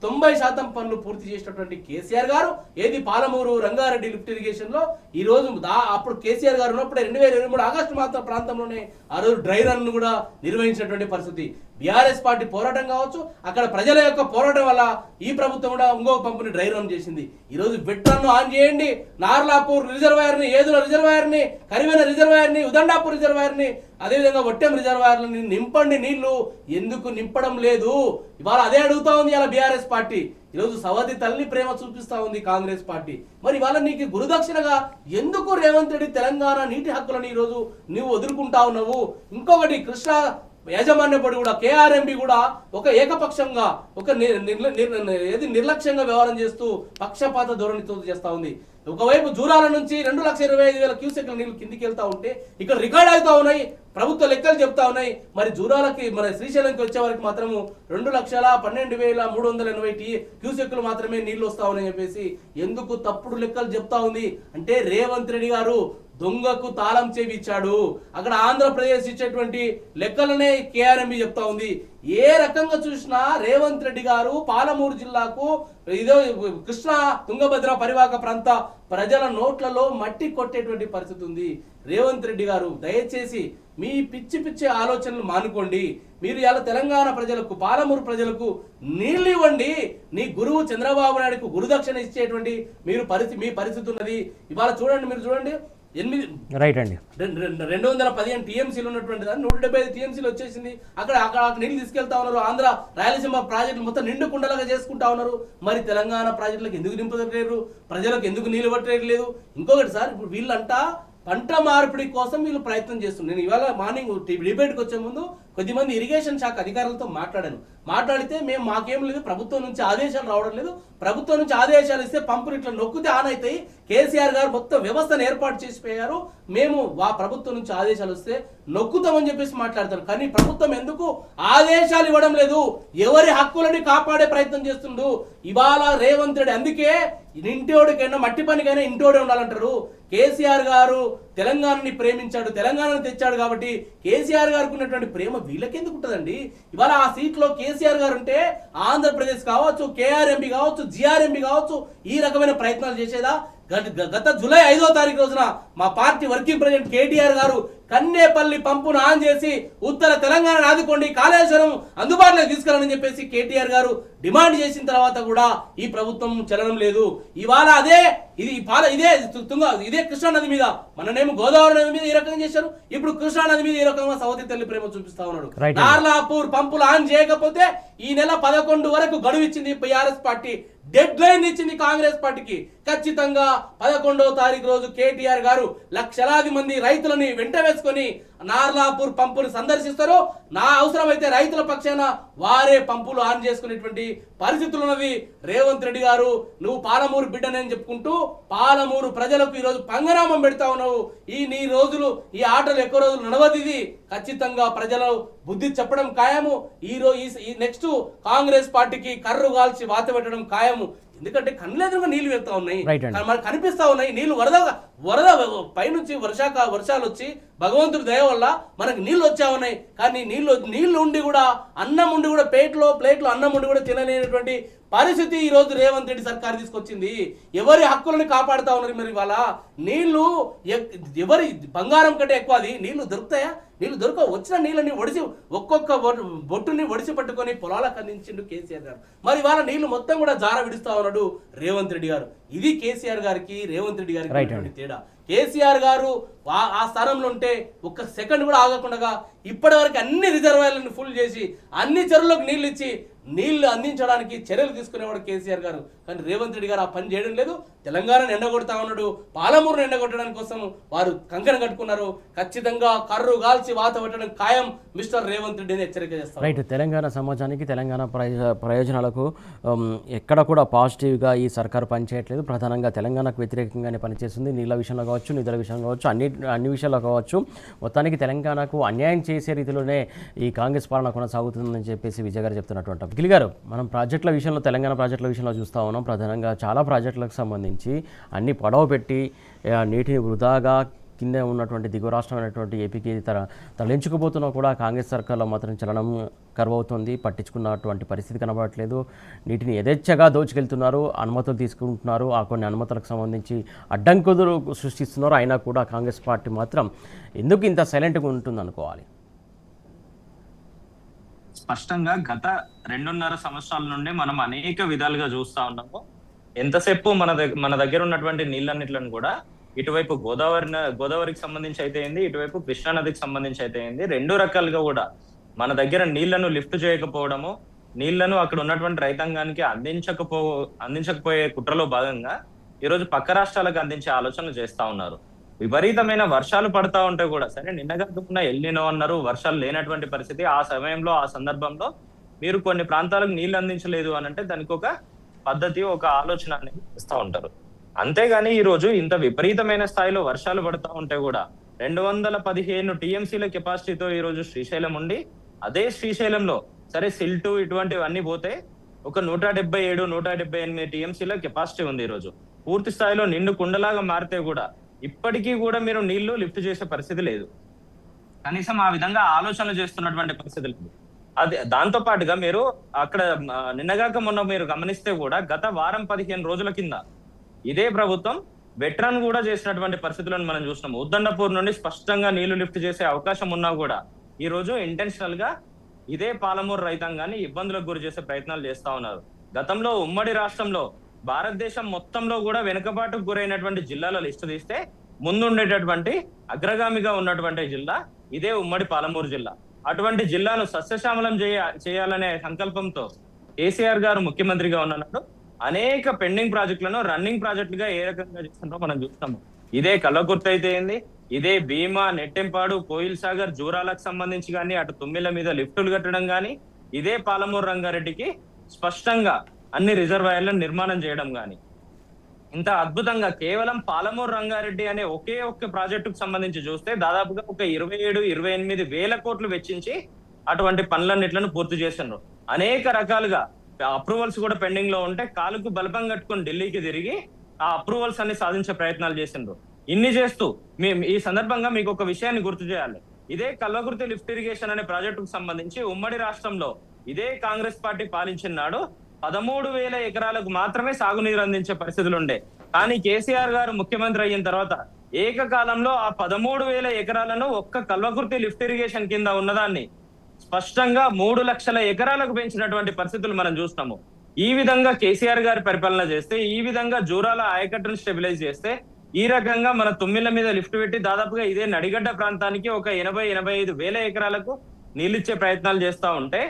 Speaker 3: 90% పనులు పూర్తి చేసినటువంటి కేసీఆర్ గారు ఏది పాలమూరు రంగారెడ్డి లిఫ్ట్ ఇరిగేషన్ లో ఈ రోజు అప్పుడు కేసీఆర్ గారు ఉన్నప్పుడే 2023 ఆగస్టు మాసం ప్రాంతంలోనే ఆ రోజు డ్రై రన్ కూడా నిర్వహించినటువంటి పరిస్థితి. బీఆర్ఎస్ పార్టీ పోరాటం కావచ్చు, అక్కడ ప్రజల యొక్క పోరాటం వల్ల ఈ ప్రభుత్వం కూడా ఇంకో పంపుని డ్రై రన్ చేసింది. ఈ రోజు వెట్రన్ను ఆన్ చేయండి, నార్లాపూర్ రిజర్వాయర్ ని, ఏదుల రిజర్వాయర్ ని, కరివెన రిజర్వాయర్ ని, ఉదండాపూర్ రిజర్వాయర్ ని, అదేవిధంగా ఒట్టెం రిజర్వాయర్లని నింపండి. నీళ్లు ఎందుకు నింపడం లేదు? ఇవాళ అదే అడుగుతా ఉంది ఇలా బీఆర్ఎస్ పార్టీ. ఈరోజు సవతి తల్లి ప్రేమ చూపిస్తా ఉంది కాంగ్రెస్ పార్టీ. మరి ఇవాళ నీకు గురుదక్షిణగా ఎందుకు రేవంత్ రెడ్డి తెలంగాణ నీటి హక్కులను ఈరోజు నువ్వు వదులుకుంటా ఉన్నావు? ఇంకొకటి, కృష్ణా యాజమాన్య బోర్డు కూడా, కేఆర్ఎంబి కూడా ఒక ఏకపక్షంగా, ఒక నిర్లక్ష్యంగా వ్యవహారం చేస్తూ పక్షపాత ధోరణితో చేస్తా ఉంది. ఒకవైపు జూరాల నుంచి 2,25,000 క్యూసెక్ల నీళ్లు కిందికి వెళ్తా ఉంటే ఇక్కడ రికార్డ్ అవుతా ఉన్నాయి, ప్రభుత్వ లెక్కలు చెప్తా ఉన్నాయి. మరి జూరాలకి, మన శ్రీశైలంకి వచ్చే వరకు మాత్రము 2,12,380 క్యూసెక్లు మాత్రమే నీళ్లు వస్తా ఉన్నాయని చెప్పేసి ఎందుకు తప్పుడు లెక్కలు చెప్తా ఉంది? అంటే రేవంత్ రెడ్డి గారు దొంగకు తాళం చెవి ఇచ్చాడు. అక్కడ ఆంధ్రప్రదేశ్ ఇచ్చేటువంటి లెక్కలనే కేఆర్ఎంబి చెప్తా ఉంది. ఏ రకంగా చూసినా రేవంత్ రెడ్డి గారు పాలమూరు జిల్లాకు, ఇదో కృష్ణా తుంగభద్ర పరివాహక ప్రాంత ప్రజల నోట్లలో మట్టి కొట్టేటువంటి పరిస్థితి ఉంది. రేవంత్ రెడ్డి గారు దయచేసి మీ పిచ్చి ఆలోచనలు మానుకోండి. మీరు ఇలా తెలంగాణ ప్రజలకు, పాలమూరు ప్రజలకు నీళ్లు ఇవ్వండి. నీ గురువు చంద్రబాబు నాయుడుకు గురుదక్షిణ ఇచ్చేటువంటి మీ పరిస్థితి ఉన్నది. ఇవాళ చూడండి, మీరు చూడండి, 215 టీఎంసీలు ఉన్నటువంటి దాన్ని 175 టీఎంసీలు వచ్చేసింది. అక్కడ నీళ్ళు తీసుకెళ్తా ఉన్నారు. ఆంధ్ర రాయలసీమ ప్రాజెక్టులు మొత్తం నిండు కుండలుగా చేసుకుంటా ఉన్నారు. మరి తెలంగాణ ప్రాజెక్టులకు ఎందుకు నింపలేరు? ప్రజలకు ఎందుకు నీళ్ళు పట్టలేదు? ఇంకొకటి సార్, ఇప్పుడు వీళ్ళంటా పంట మార్పిడి కోసం వీళ్ళు ప్రయత్నం చేస్తున్నారు. నేను ఇవాళ మార్నింగ్ డిబేట్కి వచ్చే ముందు కొద్దిమంది ఇరిగేషన్ శాఖ అధికారులతో మాట్లాడితే మాకేం లేదు, ప్రభుత్వం నుంచి ఆదేశాలు రావడం లేదు, ప్రభుత్వం నుంచి ఆదేశాలు ఇస్తే పంపులు ఇట్లా నొక్కితే ఆన్ అవుతాయి, కేసీఆర్ గారు మొత్తం వ్యవస్థను ఏర్పాటు చేసిపోయారు, మేము ప్రభుత్వం నుంచి ఆదేశాలు వస్తే నొక్కుతామని చెప్పేసి మాట్లాడతారు. కానీ ప్రభుత్వం ఎందుకు ఆదేశాలు ఇవ్వడం లేదు? ఎవరి హక్కులని కాపాడే ప్రయత్నం చేస్తుండు ఇవాళ రేవంత్ రెడ్డి. అందుకే ఇంటోడికైనా, మట్టి పనికైనా ఇంటోడే ఉండాలంటారు. కేసీఆర్ గారు తెలంగాణని ప్రేమించాడు, తెలంగాణను తెచ్చాడు కాబట్టి కేసీఆర్ గారికి ఉన్నటువంటి ప్రేమ వీళ్ళకెందుకు ఉంటుందండి? ఇవాళ ఆ సీట్లో కేసీఆర్ గారు ఉంటే ఆంధ్రప్రదేశ్ కావచ్చు, కేఆర్ఎంబి కావచ్చు, జిఆర్ఎంబి కావచ్చు, ఈ రకమైన ప్రయత్నాలు చేసేదా? గత జూలై 5వ తారీఖు రోజున మా పార్టీ వర్కింగ్ ప్రెసిడెంట్ కేటీఆర్ గారు కన్నేపల్లి పంపును ఆన్ చేసి ఉత్తర తెలంగాణ ఆదుకోండి, కాళేశ్వరం అందుబాటులోకి తీసుకురాని చెప్పేసి కేటీఆర్ గారు డిమాండ్ చేసిన తర్వాత కూడా ఈ ప్రభుత్వం చలనం లేదు. ఇవాళ ఇదే కృష్ణా నది మీద, మననేమో గోదావరి నది మీద ఈ రకంగా చేశారు, ఇప్పుడు కృష్ణా నది మీద ఈ రకంగా సవతి తల్లి ప్రేమ చూపిస్తా ఉన్నాడు. నార్లాపూర్ పంపులు ఆన్ చేయకపోతే ఈ నెల 11 వరకు గడువు ఇచ్చింది బీఆర్ఎస్ పార్టీ, డెడ్ లైన్ ఇచ్చింది కాంగ్రెస్ పార్టీకి. ఖచ్చితంగా 11వ తారీఖు రోజు కేటీఆర్ గారు లక్షలాది మంది రైతులని వెంట వేసుకొని నార్లాపూర్ పంపులు సందర్శిస్తారు. నా అవసరమైతే రైతుల పక్షాన వారే పంపులు ఆన్ చేసుకునేటువంటి పరిస్థితులు ఉన్నది. రేవంత్ రెడ్డి గారు, నువ్వు పాలమూరు బిడ్డనని చెప్పుకుంటూ పాలమూరు ప్రజలకు ఈరోజు పంగనామం పెడతా ఉన్నావు. ఈ ఆటలు ఎక్కువ రోజులు నడవదిది. ఖచ్చితంగా ప్రజలు బుద్ధి చెప్పడం ఖాయము. ఈ నెక్స్ట్ కాంగ్రెస్ పార్టీకి కర్రు కాల్చి వాత పెట్టడం ఖాయము. ఎందుకంటే కళ్ళెదురుగా నీళ్లు వెళ్తా ఉన్నాయి, మనకు కనిపిస్తా ఉన్నాయి. నీళ్లు వరద పైనుంచి వర్షాలు వచ్చి భగవంతుడి దయ వల్ల మనకు నీళ్లు వచ్చా ఉన్నాయి. కానీ నీళ్లు ఉండి కూడా, అన్నం ఉండి కూడా, ప్లేట్లో అన్నం ఉండి కూడా తినలేనటువంటి పరిస్థితి ఈ రోజు రేవంత్ రెడ్డి సర్కార్ తీసుకొచ్చింది. ఎవరి హక్కులను కాపాడుతా ఉన్నారు మరి ఇవాళ? నీళ్లు ఎవరి బంగారం కంటే ఎక్కువ, అది నీళ్లు దొరుకుతాయా? నీళ్లు దొరకవు. వచ్చిన నీళ్ళని ఒడిసి ఒక్కొక్క బొట్టుని ఒడిసి పట్టుకొని పొలాలకు అందించిండు కేసీఆర్ గారు. మరి ఇవాళ నీళ్లు మొత్తం కూడా జార విడుస్తా ఉన్నాడు రేవంత్ రెడ్డి గారు. ఇది కేసీఆర్ గారికి రేవంత్ రెడ్డి గారికి తేడా. కేసీఆర్ గారు ఆ స్థానంలో ఉంటే ఒక్క సెకండ్ కూడా ఆగకుండా ఇప్పటి వరకు అన్ని రిజర్వాయర్లను ఫుల్ చేసి అన్ని చెరువులకు నీళ్లు ఇచ్చి నీళ్లు అందించడానికి చర్యలు తీసుకునేవాడు కేసీఆర్ గారు. కానీ రేవంత్ రెడ్డి గారు ఆ పని చేయడం లేదు. తెలంగాణను ఎండగొడతా ఉన్నాడు. పాలమూరును ఎండగొట్టడానికి కోసం వారు కంకణం కట్టుకున్నారు. ఖచ్చితంగా కర్రు గాల్చి వాత పెట్టడం ఖాయం మిస్టర్ రేవంత్ రెడ్డిని హెచ్చరిక చేస్తారు.
Speaker 1: రైట్. తెలంగాణ సమాజానికి, తెలంగాణ ప్రయోజనాలకు ఎక్కడ కూడా పాజిటివ్గా ఈ సర్కారు పనిచేయట్లేదు. ప్రధానంగా తెలంగాణకు వ్యతిరేకంగానే పనిచేస్తుంది. నీళ్ళ విషయంలో కావచ్చు, నిధుల విషయంలో కావచ్చు, అన్ని విషయాల్లో కావచ్చు. మొత్తానికి తెలంగాణకు అన్యాయం చేసే రీతిలోనే ఈ కాంగ్రెస్ పాలన కొనసాగుతుందని చెప్పేసి విజయ్ గారు చెప్తున్నటువంటి. గిలి గారు, మనం ప్రాజెక్టుల విషయంలో, తెలంగాణ ప్రాజెక్టుల విషయంలో చూస్తూ ఉన్నాం. ప్రధానంగా చాలా ప్రాజెక్టులకు సంబంధించి అన్ని పొడవ పెట్టి నీటిని వృధాగా కింద ఉన్నటువంటి దిగువ రాష్ట్రమైనటువంటి ఏపీకి తరలించుకుపోతున్నా కూడా కాంగ్రెస్ సర్కార్లో మాత్రం చలనం కరువవుతుంది. పట్టించుకున్నటువంటి పరిస్థితి కనబడట్లేదు. నీటిని యథేచ్ఛగా దోచుకెళ్తున్నారు, అనుమతులు తీసుకుంటున్నారు. ఆ కొన్ని అనుమతులకు సంబంధించి అడ్డంకులు సృష్టిస్తున్నారు. అయినా కూడా కాంగ్రెస్ పార్టీ మాత్రం ఎందుకు ఇంత సైలెంట్గా ఉంటుంది అనుకోవాలి?
Speaker 2: స్పష్టంగా గత 2.5 సంవత్సరాల నుండి మనం అనేక విధాలుగా చూస్తా ఉన్నాము. ఎంతసేపు మన దగ్గర ఉన్నటువంటి నీళ్ళన్నిట్లను కూడా ఇటువైపు గోదావరికి సంబంధించి అయితే ఏంది, ఇటువైపు కృష్ణా నదికి సంబంధించి అయితే ఏంది, 2 రకాలుగా కూడా మన దగ్గర నీళ్లను లిఫ్ట్ చేయకపోవడము, నీళ్లను అక్కడ ఉన్నటువంటి రైతాంగానికి అందించకపోయే కుట్రలో భాగంగా ఈరోజు పక్క రాష్ట్రాలకు అందించే ఆలోచనలు చేస్తా ఉన్నారు. విపరీతమైన వర్షాలు పడతా ఉంటే కూడా సరే, నిన్నగాకున్న ఎల్నినో అన్నారు, వర్షాలు లేనటువంటి పరిస్థితి. ఆ సమయంలో, ఆ సందర్భంలో మీరు కొన్ని ప్రాంతాలకు నీళ్లు అందించలేదు అని అంటే దానికి ఒక పద్ధతి, ఒక ఆలోచన అనేది ఇస్తూ ఉంటారు. అంతేగాని ఈ రోజు ఇంత విపరీతమైన స్థాయిలో వర్షాలు పడతా ఉంటే కూడా 215 టీఎంసీల కెపాసిటీతో ఈ రోజు శ్రీశైలం ఉండి, అదే శ్రీశైలంలో సరే సిల్టు ఇటువంటివన్నీ పోతే ఒక 177, 178 టీఎంసీల కెపాసిటీ ఉంది. ఈ రోజు పూర్తి స్థాయిలో నిండు కుండలాగా మారితే కూడా ఇప్పటికీ కూడా మీరు నీళ్లు లిఫ్ట్ చేసే పరిస్థితి లేదు. కనీసం ఆ విధంగా ఆలోచనలు చేస్తున్నటువంటి పరిస్థితి లేదు. అది దాంతో పాటుగా మీరు అక్కడ నిన్నగాక మొన్న మీరు గమనిస్తే కూడా గత వారం 15 రోజుల కింద ఇదే ప్రభుత్వం వెటరన్ కూడా చేసినటువంటి పరిస్థితులను మనం చూసినాము. ఉద్దండపూర్ నుండి స్పష్టంగా నీళ్లు లిఫ్ట్ చేసే అవకాశం ఉన్నా కూడా ఈ రోజు ఇంటెన్షనల్ గా ఇదే పాలమూరు రైతాంగాన్ని ఇబ్బందులకు గురి చేసే ప్రయత్నాలు చేస్తా ఉన్నారు. గతంలో ఉమ్మడి రాష్ట్రంలో భారతదేశం మొత్తంలో కూడా వెనుకబాటుకు గురైనటువంటి జిల్లాల లిస్టు తీస్తే ముందుండేటటువంటి అగ్రగామిగా ఉన్నటువంటి జిల్లా ఇదే ఉమ్మడి పాలమూరు జిల్లా. అటువంటి జిల్లాను సస్యశ్యామలం చేయాలనే సంకల్పంతో కేసీఆర్ గారు ముఖ్యమంత్రిగా ఉన్నప్పుడు అనేక పెండింగ్ ప్రాజెక్టులను రన్నింగ్ ప్రాజెక్టులుగా ఏ రకంగా చేస్తున్నారో మనం చూస్తాము. ఇదే కల్లకుర్తి అయితే ఏంది, ఇదే భీమా, నెట్టెంపాడు, కోయిల్ సాగర్, జూరాలకు సంబంధించి కానీ, అటు తుమ్మిల మీద లిఫ్టులు కట్టడం కానీ, ఇదే పాలమూరు రంగారెడ్డికి స్పష్టంగా అన్ని రిజర్వాయర్లను నిర్మాణం చేయడం కానీ, ఇంత అద్భుతంగా కేవలం పాలమూరు రంగారెడ్డి అనే ఒకే ఒక్క ప్రాజెక్టుకు సంబంధించి చూస్తే దాదాపుగా ఒక 27-28 వేల కోట్లు వెచ్చించి అటువంటి పనులన్నిట్లను పూర్తి చేస్తున్నారు. అనేక రకాలుగా అప్రూవల్స్ కూడా పెండింగ్ లో ఉంటే కాలుకు బలపం కట్టుకుని ఢిల్లీకి తిరిగి ఆ అప్రూవల్స్ అన్ని సాధించే ప్రయత్నాలు చేసిండ్రు. ఇన్ని చేస్తూ ఈ సందర్భంగా మీకు ఒక విషయాన్ని గుర్తు చేయాలి. ఇదే కల్వకుర్తి లిఫ్ట్ ఇరిగేషన్ అనే ప్రాజెక్టుకు సంబంధించి ఉమ్మడి రాష్ట్రంలో ఇదే కాంగ్రెస్ పార్టీ పాలించిన నాడు 13,000 ఎకరాలకు మాత్రమే సాగునీరు అందించే పరిస్థితులు ఉండే. కానీ కేసీఆర్ గారు ముఖ్యమంత్రి అయిన తర్వాత ఏకకాలంలో ఆ 13,000 ఎకరాలను ఒక్క కల్వకుర్తి లిఫ్ట్ ఇరిగేషన్ కింద ఉన్నదాన్ని స్పష్టంగా 3 లక్షల ఎకరాలకు పెంచినటువంటి పరిస్థితులు మనం చూస్తాము. ఈ విధంగా కేసీఆర్ గారి పరిపాలన చేస్తే, ఈ విధంగా జూరాల ఆయకట్టును స్టెబిలైజ్ చేస్తే, ఈ రకంగా మన తుమ్మిళ్ల మీద లిఫ్ట్ పెట్టి దాదాపుగా ఇదే నడిగడ్డ ప్రాంతానికి ఒక 80-85 వేల ఎకరాలకు నీళ్ళిచ్చే ప్రయత్నాలు చేస్తా ఉంటే,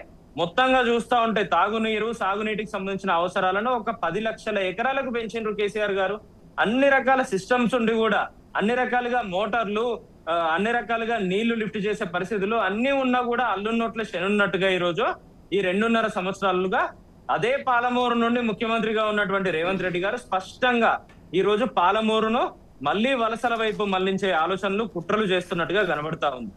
Speaker 2: మొత్తంగా చూస్తా ఉంటే తాగునీరు, సాగునీటికి సంబంధించిన అవసరాలను ఒక 10 లక్షల ఎకరాలకు పెంచిండ్రు కేసీఆర్ గారు. అన్ని రకాల సిస్టమ్స్ ఉండి కూడా, అన్ని రకాలుగా మోటార్లు, అన్ని రకాలుగా నీళ్లు లిఫ్ట్ చేసే పరిస్థితులు అన్ని ఉన్నా కూడా అల్లున్నట్ల శనున్నట్టుగా ఈ రోజు ఈ 2.5 సంవత్సరాలుగా అదే పాలమూరు నుండి ముఖ్యమంత్రిగా ఉన్నటువంటి రేవంత్ రెడ్డి గారు స్పష్టంగా ఈ రోజు పాలమూరును మళ్లీ వలసల వైపు మళ్లించే ఆలోచనలు, కుట్రలు చేస్తున్నట్టుగా కనబడతా ఉంది.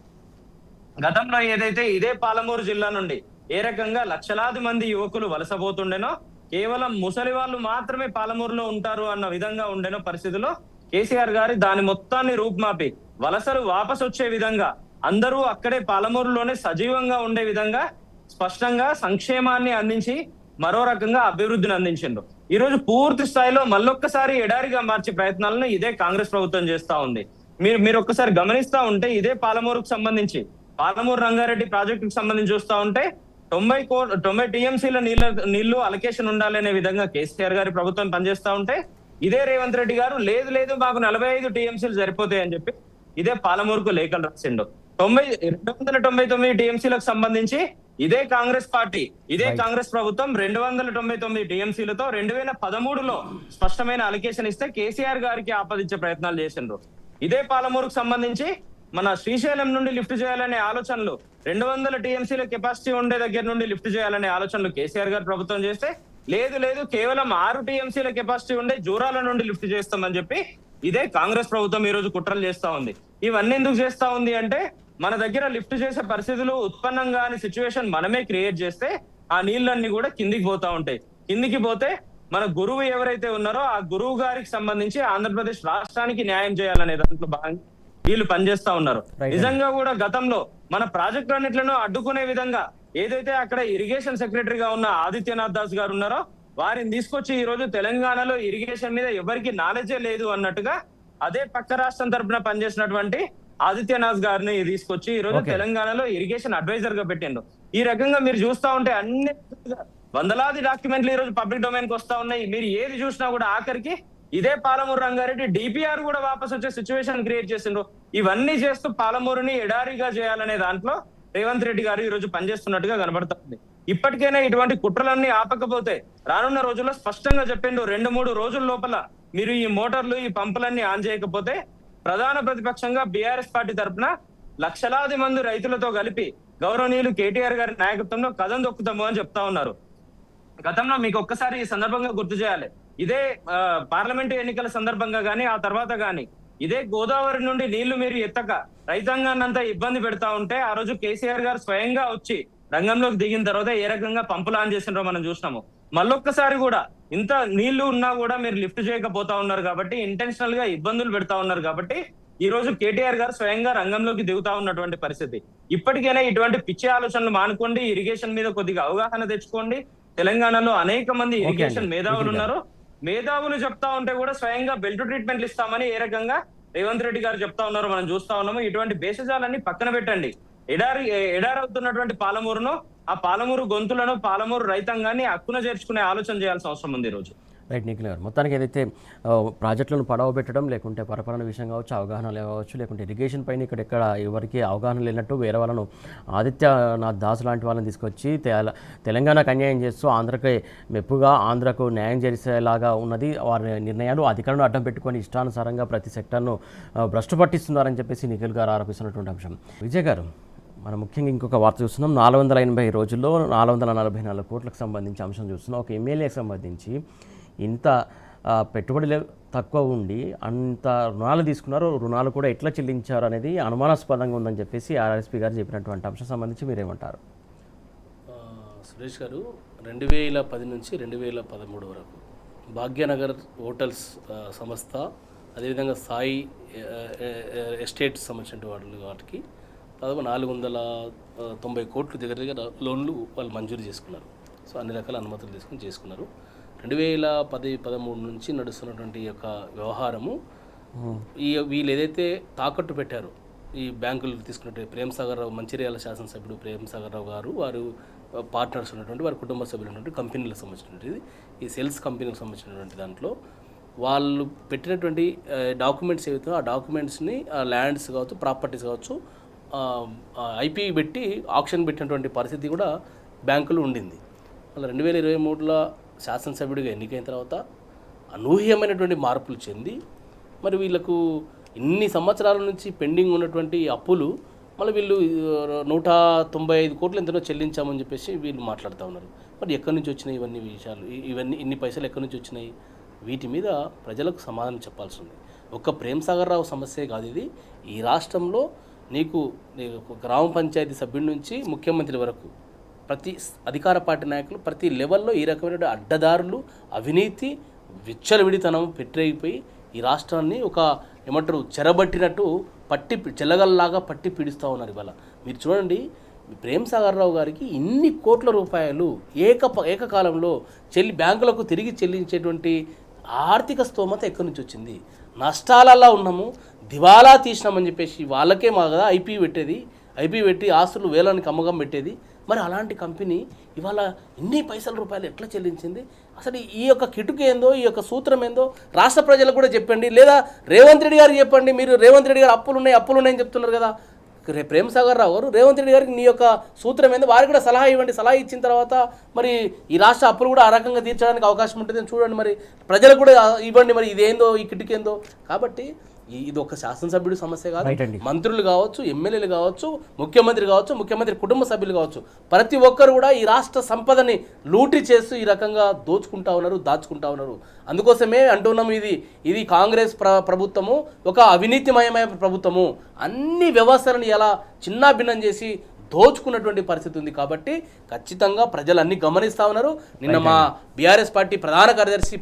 Speaker 2: గతంలో ఏదైతే ఇదే పాలమూరు జిల్లా నుండి ఏ రకంగా లక్షలాది మంది యువకులు వలసపోతుండేనో, కేవలం ముసలి వాళ్ళు మాత్రమే పాలమూరులో ఉంటారు అన్న విధంగా ఉండేనో పరిస్థితిలో కేసీఆర్ గారి దాని మొత్తాన్ని రూపుమాపి వలసలు వాపసు వచ్చే విధంగా, అందరూ అక్కడే పాలమూరులోనే సజీవంగా ఉండే విధంగా స్పష్టంగా సంక్షేమాన్ని అందించి మరో రకంగా అభివృద్ధిని అందించిండ్రు. ఈ రోజు పూర్తి స్థాయిలో మళ్ళొక్కసారి ఎడారిగా మార్చే ప్రయత్నాలను ఇదే కాంగ్రెస్ ప్రభుత్వం చేస్తా ఉంది. మీరు ఒక్కసారి గమనిస్తా ఉంటే ఇదే పాలమూరుకు సంబంధించి పాలమూరు రంగారెడ్డి ప్రాజెక్టుకు సంబంధించి చూస్తా ఉంటే 90 టీఎంసీల నీళ్లు అలొకేషన్ ఉండాలనే విధంగా కేసీఆర్ గారి ప్రభుత్వం పనిచేస్తా ఉంటే ఇదే రేవంత్ రెడ్డి గారు లేదు మాకు 45 టీఎంసీలు సరిపోతాయి అని చెప్పి ఇదే పాలమూరుకు లేఖలు రాసిండు. 299 టీఎంసీలకు సంబంధించి ఇదే కాంగ్రెస్ పార్టీ ఇదే కాంగ్రెస్ ప్రభుత్వం 299 టీఎంసీలతో 2013లో స్పష్టమైన అలొకేషన్ ఇస్తే కేసీఆర్ గారికి ఆపాదించే ప్రయత్నాలు చేసిండ్రు. ఇదే పాలమూరుకు సంబంధించి మన శ్రీశైలం నుండి లిఫ్ట్ చేయాలనే ఆలోచనలు 200 టీఎంసీల కెపాసిటీ ఉండే దగ్గర నుండి లిఫ్ట్ చేయాలనే ఆలోచనలు కేసీఆర్ గారు ప్రభుత్వం చేస్తే లేదు కేవలం 6 టీఎంసీల కెపాసిటీ ఉండే జూరాల నుండి లిఫ్ట్ చేస్తామని చెప్పి ఇదే కాంగ్రెస్ ప్రభుత్వం ఈ రోజు కుట్రలు చేస్తా ఉంది. ఇవన్నీ ఎందుకు చేస్తా ఉంది అంటే మన దగ్గర లిఫ్ట్ చేసే పరిస్థితులు ఉత్పన్నం కాని సిచ్యువేషన్ మనమే క్రియేట్ చేస్తే ఆ నీళ్ళన్నీ కూడా కిందికి పోతా ఉంటాయి. కిందికి పోతే మన గురువు ఎవరైతే ఉన్నారో ఆ గురువు గారికి సంబంధించి ఆంధ్రప్రదేశ్ రాష్ట్రానికి న్యాయం చేయాలనే దాంట్లో భాగంగా వీళ్ళు పనిచేస్తా ఉన్నారు. నిజంగా కూడా గతంలో మన ప్రాజెక్టులన్నిట్లను అడ్డుకునే విధంగా ఏదైతే అక్కడ ఇరిగేషన్ సెక్రటరీగా ఉన్న ఆదిత్యనాథ్ దాస్ గారు ఉన్నారో వారిని తీసుకొచ్చి ఈ రోజు తెలంగాణలో ఇరిగేషన్ మీద ఎవరికి నాలెడ్జే లేదు అన్నట్టుగా అదే పక్క రాష్ట్రం తరఫున పనిచేసినటువంటి ఆదిత్యనాథ్ గారిని తీసుకొచ్చి ఈ రోజు తెలంగాణలో ఇరిగేషన్ అడ్వైజర్ గా పెట్టిండు. ఈ రకంగా మీరు చూస్తా ఉంటే అన్ని వందలాది డాక్యుమెంట్లు ఈ రోజు పబ్లిక్ డొమైన్ కి వస్తా ఉన్నాయి. మీరు ఏది చూసినా కూడా ఆఖరికి ఇదే పాలమూరు రంగారెడ్డి డిపిఆర్ కూడా వాపస్ వచ్చే సిచ్యువేషన్ క్రియేట్ చేసిండ్రు. ఇవన్నీ చేస్తూ పాలమూరుని ఎడారిగా చేయాలనే దాంట్లో రేవంత్ రెడ్డి గారు ఈ రోజు పనిచేస్తున్నట్టుగా కనబడుతుంది. ఇప్పటికైనా ఇటువంటి కుట్రలన్నీ ఆపకపోతే రానున్న రోజుల్లో స్పష్టంగా చెప్పిండు 2-3 రోజుల లోపల మీరు ఈ మోటార్లు ఈ పంపులన్నీ ఆన్ చేయకపోతే ప్రధాన ప్రతిపక్షంగా బీఆర్ఎస్ పార్టీ తరఫున లక్షలాది మంది రైతులతో కలిపి గౌరవనీయులు కేటీఆర్ గారి నాయకత్వంలో కథం దొక్కుతాము అని చెప్తా ఉన్నారు. గతంలో మీకు ఒక్కసారి ఈ సందర్భంగా గుర్తు చేయాలి. ఇదే పార్లమెంటు ఎన్నికల సందర్భంగా గానీ ఆ తర్వాత గానీ ఇదే గోదావరి నుండి నీళ్లు మీరు ఎత్తక రైతాంగాన్ని అంతా ఇబ్బంది పెడతా ఉంటే ఆ రోజు కేసీఆర్ గారు స్వయంగా వచ్చి రంగంలోకి దిగిన తర్వాత ఏ రకంగా పంపులు ఆన్ చేసినారో మనం చూసినాము. మళ్ళొక్కసారి కూడా ఇంత నీళ్లు ఉన్నా కూడా మీరు లిఫ్ట్ చేయకపోతా ఉన్నారు కాబట్టి ఇంటెన్షనల్ గా ఇబ్బందులు పెడతా ఉన్నారు కాబట్టి ఈ రోజు కేటీఆర్ గారు స్వయంగా రంగంలోకి దిగుతా ఉన్నటువంటి పరిస్థితి. ఇప్పటికైనా ఇటువంటి పిచ్చి ఆలోచనలు మానుకోండి, ఇరిగేషన్ మీద కొద్దిగా అవగాహన తెచ్చుకోండి. తెలంగాణలో అనేక మంది ఇరిగేషన్ మేధావులు ఉన్నారు. మేధావులు చెప్తా ఉంటే కూడా స్వయంగా బెల్ట్ ట్రీట్మెంట్లు ఇస్తామని ఏ రకంగా రేవంత్ రెడ్డి గారు చెప్తా ఉన్నారు మనం చూస్తా ఉన్నాము. ఇటువంటి బేసిజాలన్నీ పక్కన పెట్టండి. ఎడారవుతున్నటువంటి పాలమూరును, ఆ పాలమూరు గొంతులను, పాలమూరు రైతాంగాన్ని హక్కున చేర్చుకునే ఆలోచన చేయాల్సిన అవసరం ఉంది ఈ రోజు.
Speaker 1: రైట్ నిఖిల్ గారు, మొత్తానికి ఏదైతే ప్రాజెక్టులను పడవ పెట్టడం లేకుంటే పరిపాలన విషయం కావచ్చు, అవగాహన కావచ్చు, లేకుంటే ఇరిగేషన్ పైన ఇక్కడ ఎవరికి అవగాహన లేనట్టు వేరే వాళ్ళను ఆదిత్యనాథ్ దాస్ లాంటి వాళ్ళని తీసుకొచ్చి తెలంగాణకు అన్యాయం చేస్తూ ఆంధ్రకి మెప్పుగా ఆంధ్రకు న్యాయం చేసేలాగా ఉన్నది వారి నిర్ణయాలు. అధికారులను అడ్డం పెట్టుకొని ఇష్టానుసారంగా ప్రతి సెక్టర్ను భ్రష్టు పట్టిస్తున్నారని చెప్పేసి నిఖిల్ గారు ఆరోపిస్తున్నటువంటి అంశం. విజయ్ గారు, మనం ముఖ్యంగా ఇంకొక వార్త చూస్తున్నాం. 480 రోజుల్లో 444 కోట్లకు సంబంధించి అంశం చూస్తున్నాం. ఒక ఎమ్మెల్యేకి సంబంధించి ఇంత పెట్టుబడులు తక్కువ ఉండి అంత రుణాలు తీసుకున్నారు, రుణాలు కూడా ఎట్లా చెల్లించారు అనేది అనుమానాస్పదంగా ఉందని చెప్పేసి ఆర్ఎస్పీ గారు చెప్పినటువంటి అంశం సంబంధించి మీరేమంటారు?
Speaker 3: సురేష్ గారు, 2010 నుంచి 2013 వరకు భాగ్యనగర్ హోటల్స్ సంస్థ, అదేవిధంగా సాయి ఎస్టేట్స్ సంబంధించిన వాటికి దాదాపు 490 కోట్లు దగ్గర లోన్లు వాళ్ళు మంజూరు చేసుకున్నారు. సో అన్ని రకాల అనుమతులు తీసుకుని చేసుకున్నారు. 2010-13 నుంచి నడుస్తున్నటువంటి యొక్క వ్యవహారము వీళ్ళు ఏదైతే తాకట్టు పెట్టారో ఈ బ్యాంకులు తీసుకున్నట్టు ప్రేమ్సాగర్ రావు, మంచిర్యాల శాసనసభ్యుడు ప్రేమ్సాగర్ రావు గారు, వారు పార్ట్నర్స్ ఉన్నటువంటి వారి కుటుంబ సభ్యులు ఉన్నటువంటి కంపెనీలకు సంబంధించినటువంటిది ఈ సేల్స్ కంపెనీలకు సంబంధించినటువంటి దాంట్లో వాళ్ళు పెట్టినటువంటి డాక్యుమెంట్స్ ఏవైతే ఆ డాక్యుమెంట్స్ని ల్యాండ్స్ కావచ్చు, ప్రాపర్టీస్ కావచ్చు, ఐపీ పెట్టి ఆక్షన్ పెట్టినటువంటి పరిస్థితి కూడా బ్యాంకులు ఉండింది. మళ్ళీ 2023లో శాసనసభ్యుడిగా ఎన్నికైన తర్వాత అనూహ్యమైనటువంటి మార్పులు చెంది మరి వీళ్ళకు ఇన్ని సంవత్సరాల నుంచి పెండింగ్ ఉన్నటువంటి అప్పులు మళ్ళీ వీళ్ళు 195 కోట్లు ఎంతనో చెల్లించామని చెప్పేసి వీళ్ళు మాట్లాడుతూ ఉన్నారు. మరి ఎక్కడి నుంచి వచ్చినాయి ఇవన్నీ విషయాలు, ఇన్ని పైసలు ఎక్కడి నుంచి వచ్చినాయి? వీటి మీద ప్రజలకు సమాధానం చెప్పాల్సి ఉంది. ఒక్క ప్రేమ్సాగర్ రావు సమస్యే కాదు ఇది. ఈ రాష్ట్రంలో నీకు గ్రామ పంచాయతీ సభ్యుడి నుంచి ముఖ్యమంత్రి వరకు ప్రతి అధికార పార్టీ నాయకులు ప్రతి లెవెల్లో ఈ రకమైన అడ్డదారులు, అవినీతి, విచ్చలవిడితనం పెట్టిపోయి ఈ రాష్ట్రాన్ని ఒక చెరబట్టినట్టు చెల్లగల్లాగా పట్టి పీడిస్తూ ఉన్నారు. ఇవాళ మీరు చూడండి, ప్రేమ్ సాగర్ రావు గారికి ఇన్ని కోట్ల రూపాయలు ఏకకాలంలో బ్యాంకులకు తిరిగి చెల్లించేటువంటి ఆర్థిక స్తోమత ఎక్కడి నుంచి వచ్చింది? నష్టాలల్లో ఉన్నాము, దివాలా తీసినామని చెప్పేసి వాళ్ళకే మా కదా ఐపీ పెట్టి ఆస్తులు వేలానికి అమ్మకం పెట్టేది. మరి అలాంటి కంపెనీ ఇవాళ ఇన్ని పైసల రూపాయలు ఎట్లా చెల్లించింది? అసలు ఈ యొక్క కిటుకు ఏందో, ఈ యొక్క సూత్రం ఏందో రాష్ట్ర ప్రజలకు కూడా చెప్పండి, లేదా రేవంత్ రెడ్డి గారికి చెప్పండి. మీరు రేవంత్ రెడ్డి గారు అప్పులు ఉన్నాయని చెప్తున్నారు కదా. ప్రేమ్ సాగర్ రావు గారు రేవంత్ రెడ్డి గారికి నీ యొక్క సూత్రం ఏందో వారికి కూడా సలహా ఇవ్వండి. సలహా ఇచ్చిన తర్వాత మరి ఈ రాష్ట్ర అప్పులు కూడా ఆ రకంగా తీర్చడానికి అవకాశం ఉంటుందని చూడండి. మరి ప్రజలకు కూడా ఇవ్వండి. మరి ఇదేందో, ఈ కిటుకేందో. కాబట్టి ఇది ఒక శాసనసభ్యుడి సమస్య కాదు. మంత్రులు కావచ్చు, ఎమ్మెల్యేలు కావచ్చు, ముఖ్యమంత్రి కుటుంబ సభ్యులు కావచ్చు, ప్రతి ఒక్కరు కూడా ఈ రాష్ట్ర సంపదని లూటీ చేస్తూ ఈ రకంగా దాచుకుంటా ఉన్నారు. అందుకోసమే అంటున్నాము, ఇది కాంగ్రెస్ ప్రభుత్వము ఒక అవినీతిమయమైన ప్రభుత్వము. అన్ని వ్యవస్థలను ఎలా చిన్నాభిన్నం చేసి దోచుకున్నటువంటి పరిస్థితి ఉంది. కాబట్టి ఖచ్చితంగా ప్రజలు అన్ని గమనిస్తూ ఉన్నారు. నిన్న మా బీఆర్ఎస్ పార్టీ ప్రధాన కార్యదర్శి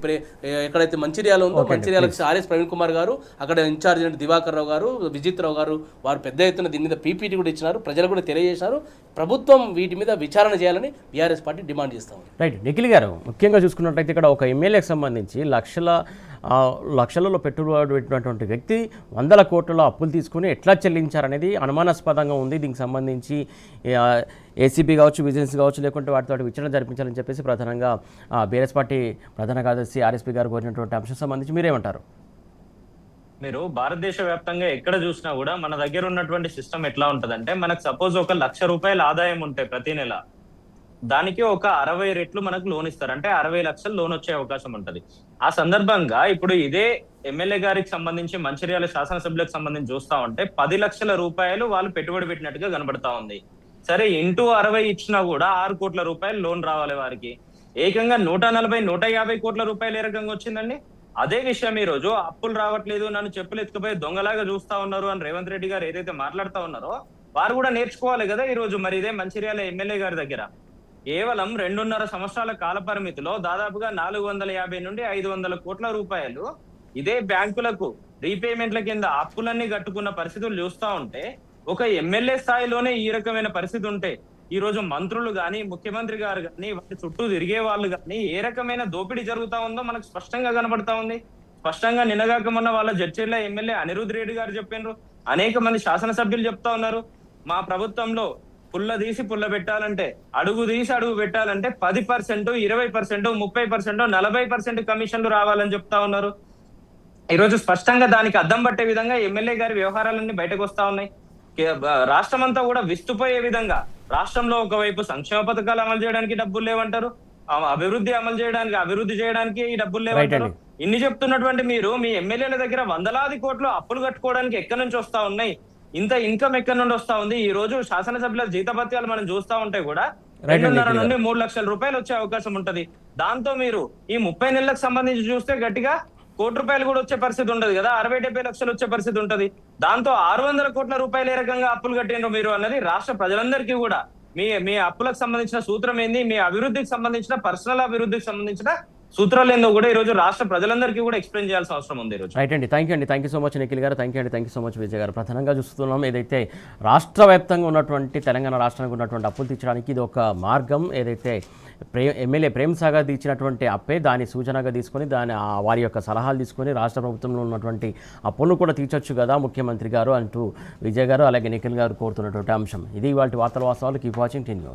Speaker 3: ఎక్కడైతే మంచిర్యాల ఉందో మంచిర్యాలకు ఆర్ఎస్ ప్రవీణ్ కుమార్ గారు, అక్కడ ఇన్ఛార్జ్ దివాకర్ రావు గారు, విజిత్ రావు గారు, వారు పెద్ద ఎత్తున దీని మీద పీపీటీ కూడా ఇచ్చినారు. ప్రజలు కూడా తెలియజేశారు. ప్రభుత్వం వీటి మీద విచారణ చేయాలని బీఆర్ఎస్ పార్టీ డిమాండ్ చేస్తాం.
Speaker 1: రైట్. నిఖిల్ గారు, ముఖ్యంగా చూసుకున్నట్లయితే ఇక్కడ ఒక ఎమ్మెల్యేకి సంబంధించి లక్షలలో పెట్టుబడి పెట్టినటువంటి వ్యక్తి 100 కోట్ల అప్పులు తీసుకుని ఎట్లా చెల్లించారనేది అనుమానాస్పదంగా ఉంది. దీనికి సంబంధించి ఏసీబీ కావచ్చు, విజిలెన్స్ కావచ్చు, లేకుంటే వాటితో విచారణ జరిపించాలని చెప్పేసి ప్రధానంగా బీఆర్ఎస్ పార్టీ ప్రధాన కార్యదర్శి ఆర్ఎస్పీ గారు కోరినటువంటి అంశం సంబంధించి మీరేమంటారు?
Speaker 2: మీరు భారతదేశ వ్యాప్తంగా ఎక్కడ చూసినా కూడా మన దగ్గర ఉన్నటువంటి సిస్టమ్ ఎట్లా ఉంటదంటే, మనకు సపోజ్ ఒక 1,00,000 రూపాయల ఆదాయం ఉంటే ప్రతి నెల, దానికి ఒక 60 రెట్లు మనకు లోన్ ఇస్తారు. అంటే 60 లక్షలు లోన్ వచ్చే అవకాశం ఉంటది. ఆ సందర్భంగా ఇప్పుడు ఇదే ఎమ్మెల్యే గారికి సంబంధించి మంచిర్యాల శాసనసభ్యులకు సంబంధించి చూస్తా ఉంటే 10 లక్షల రూపాయలు వాళ్ళు పెట్టుబడి పెట్టినట్టుగా కనబడతా ఉంది. సరే, ఇంటూ 60 ఇచ్చినా కూడా 6 కోట్ల రూపాయలు లోన్ రావాలి వారికి. ఏకంగా 140, 150 కోట్ల రూపాయలు ఏ రకంగా వచ్చిందండి? అదే విషయం ఈ రోజు అప్పులు రావట్లేదు, నన్ను చెప్పులు ఎత్తుకుపోయి దొంగలాగా చూస్తా ఉన్నారు అని రేవంత్ రెడ్డి గారు ఏదైతే మాట్లాడుతా ఉన్నారో వారు కూడా నేర్చుకోవాలి కదా. ఈ రోజు మరి ఇదే మంచిర్యాల ఎమ్మెల్యే గారి దగ్గర కేవలం 2.5 సంవత్సరాల కాల పరిమితిలో దాదాపుగా 450 నుండి 500 కోట్ల రూపాయలు ఇదే బ్యాంకులకు రీపేమెంట్ల కింద అప్పులన్నీ కట్టుకున్న పరిస్థితులు చూస్తా ఉంటే, ఒక ఎమ్మెల్యే స్థాయిలోనే ఈ రకమైన పరిస్థితి ఉంటే, ఈ రోజు మంత్రులు గాని, ముఖ్యమంత్రి గారు గాని, వాటి చుట్టూ తిరిగే వాళ్ళు గాని ఏ రకమైన దోపిడీ జరుగుతా ఉందో మనకు స్పష్టంగా కనబడతా ఉంది. స్పష్టంగా నిన్నగాక మొన్న వాళ్ళ జడ్చర్ల ఎమ్మెల్యే అనిరుద్ రెడ్డి గారు చెప్పినారు, అనేక మంది శాసనసభ్యులు చెప్తా ఉన్నారు, మా ప్రభుత్వంలో పుల్ల తీసి పుల్ల పెట్టాలంటే, అడుగు తీసి అడుగు పెట్టాలంటే 10%, 20%, 30%, 40% కమిషన్లు రావాలని చెప్తా ఉన్నారు. ఈ రోజు స్పష్టంగా దానికి అద్దం పట్టే విధంగా ఎమ్మెల్యే గారి వ్యవహారాలన్నీ బయటకు వస్తా ఉన్నాయి. రాష్ట్రం అంతా కూడా విస్తుపోయే విధంగా, రాష్ట్రంలో ఒకవైపు సంక్షేమ పథకాలు అమలు చేయడానికి డబ్బులు లేవంటారు, అభివృద్ధి చేయడానికి ఈ డబ్బులు లేవంటారు. ఇన్ని చెప్తున్నటువంటి మీరు మీ ఎమ్మెల్యేల దగ్గర వందలాది కోట్లు అప్పులు కట్టుకోవడానికి ఎక్కడి నుంచి వస్తా ఉన్నాయి? ఇంత ఇన్కమ్ ఎక్కడి నుండి వస్తా ఉంది? ఈ రోజు శాసనసభ్యుల జీతభత్యాలు మనం చూస్తా ఉంటే కూడా 2.5 నుండి 3 లక్షల రూపాయలు వచ్చే అవకాశం ఉంటది. దాంతో మీరు ఈ 30 నెలలకు సంబంధించి చూస్తే గట్టిగా 1 కోటి రూపాయలు కూడా వచ్చే పరిస్థితి ఉండదు కదా, 60-70 లక్షలు వచ్చే పరిస్థితి ఉంటది. దాంతో 600 కోట్ల రూపాయలు ఏ రకంగా అప్పులు కట్టిండ్రు మీరు అన్నది రాష్ట్ర ప్రజలందరికీ కూడా మీ అప్పులకు సంబంధించిన సూత్రం ఏంది, మీ అభివృద్ధికి సంబంధించిన పర్సనల్ అభివృద్ధికి సంబంధించిన సూత్రాలు ఏందో కూడా ఈ రోజు రాష్ట్ర ప్రజలందరికీ కూడా ఎక్స్ప్లెయిన్ చేయాల్సిన అవసరం ఉంది.
Speaker 1: రైట్ అండి, thank you so much Nikhil గారు, thank you so much Vijay గారు. ప్రధానంగా చూస్తున్నాం ఏదైతే రాష్ట్ర వ్యాప్తంగా ఉన్నటువంటి తెలంగాణ రాష్ట్రానికి ఉన్నటువంటి అప్పులు తీర్చడానికి ఇది ఒక మార్గం. ఏదైతే ఎమ్మెల్యే ప్రేమ్ సాగర్ ఇచ్చినటువంటి అప్పే దాని సూచనగా తీసుకొని వారి యొక్క సలహాలు తీసుకొని రాష్ట్ర ప్రభుత్వంలో ఉన్నటువంటి అప్పులను కూడా తీర్చొచ్చు కదా ముఖ్యమంత్రి గారు అంటూ విజయ్ గారు అలాగే నిఖిల్ గారు కోరుతున్నటువంటి అంశం ఇది. ఇవాళ వార్తల వాస్తవాలు. Keep watching TV news.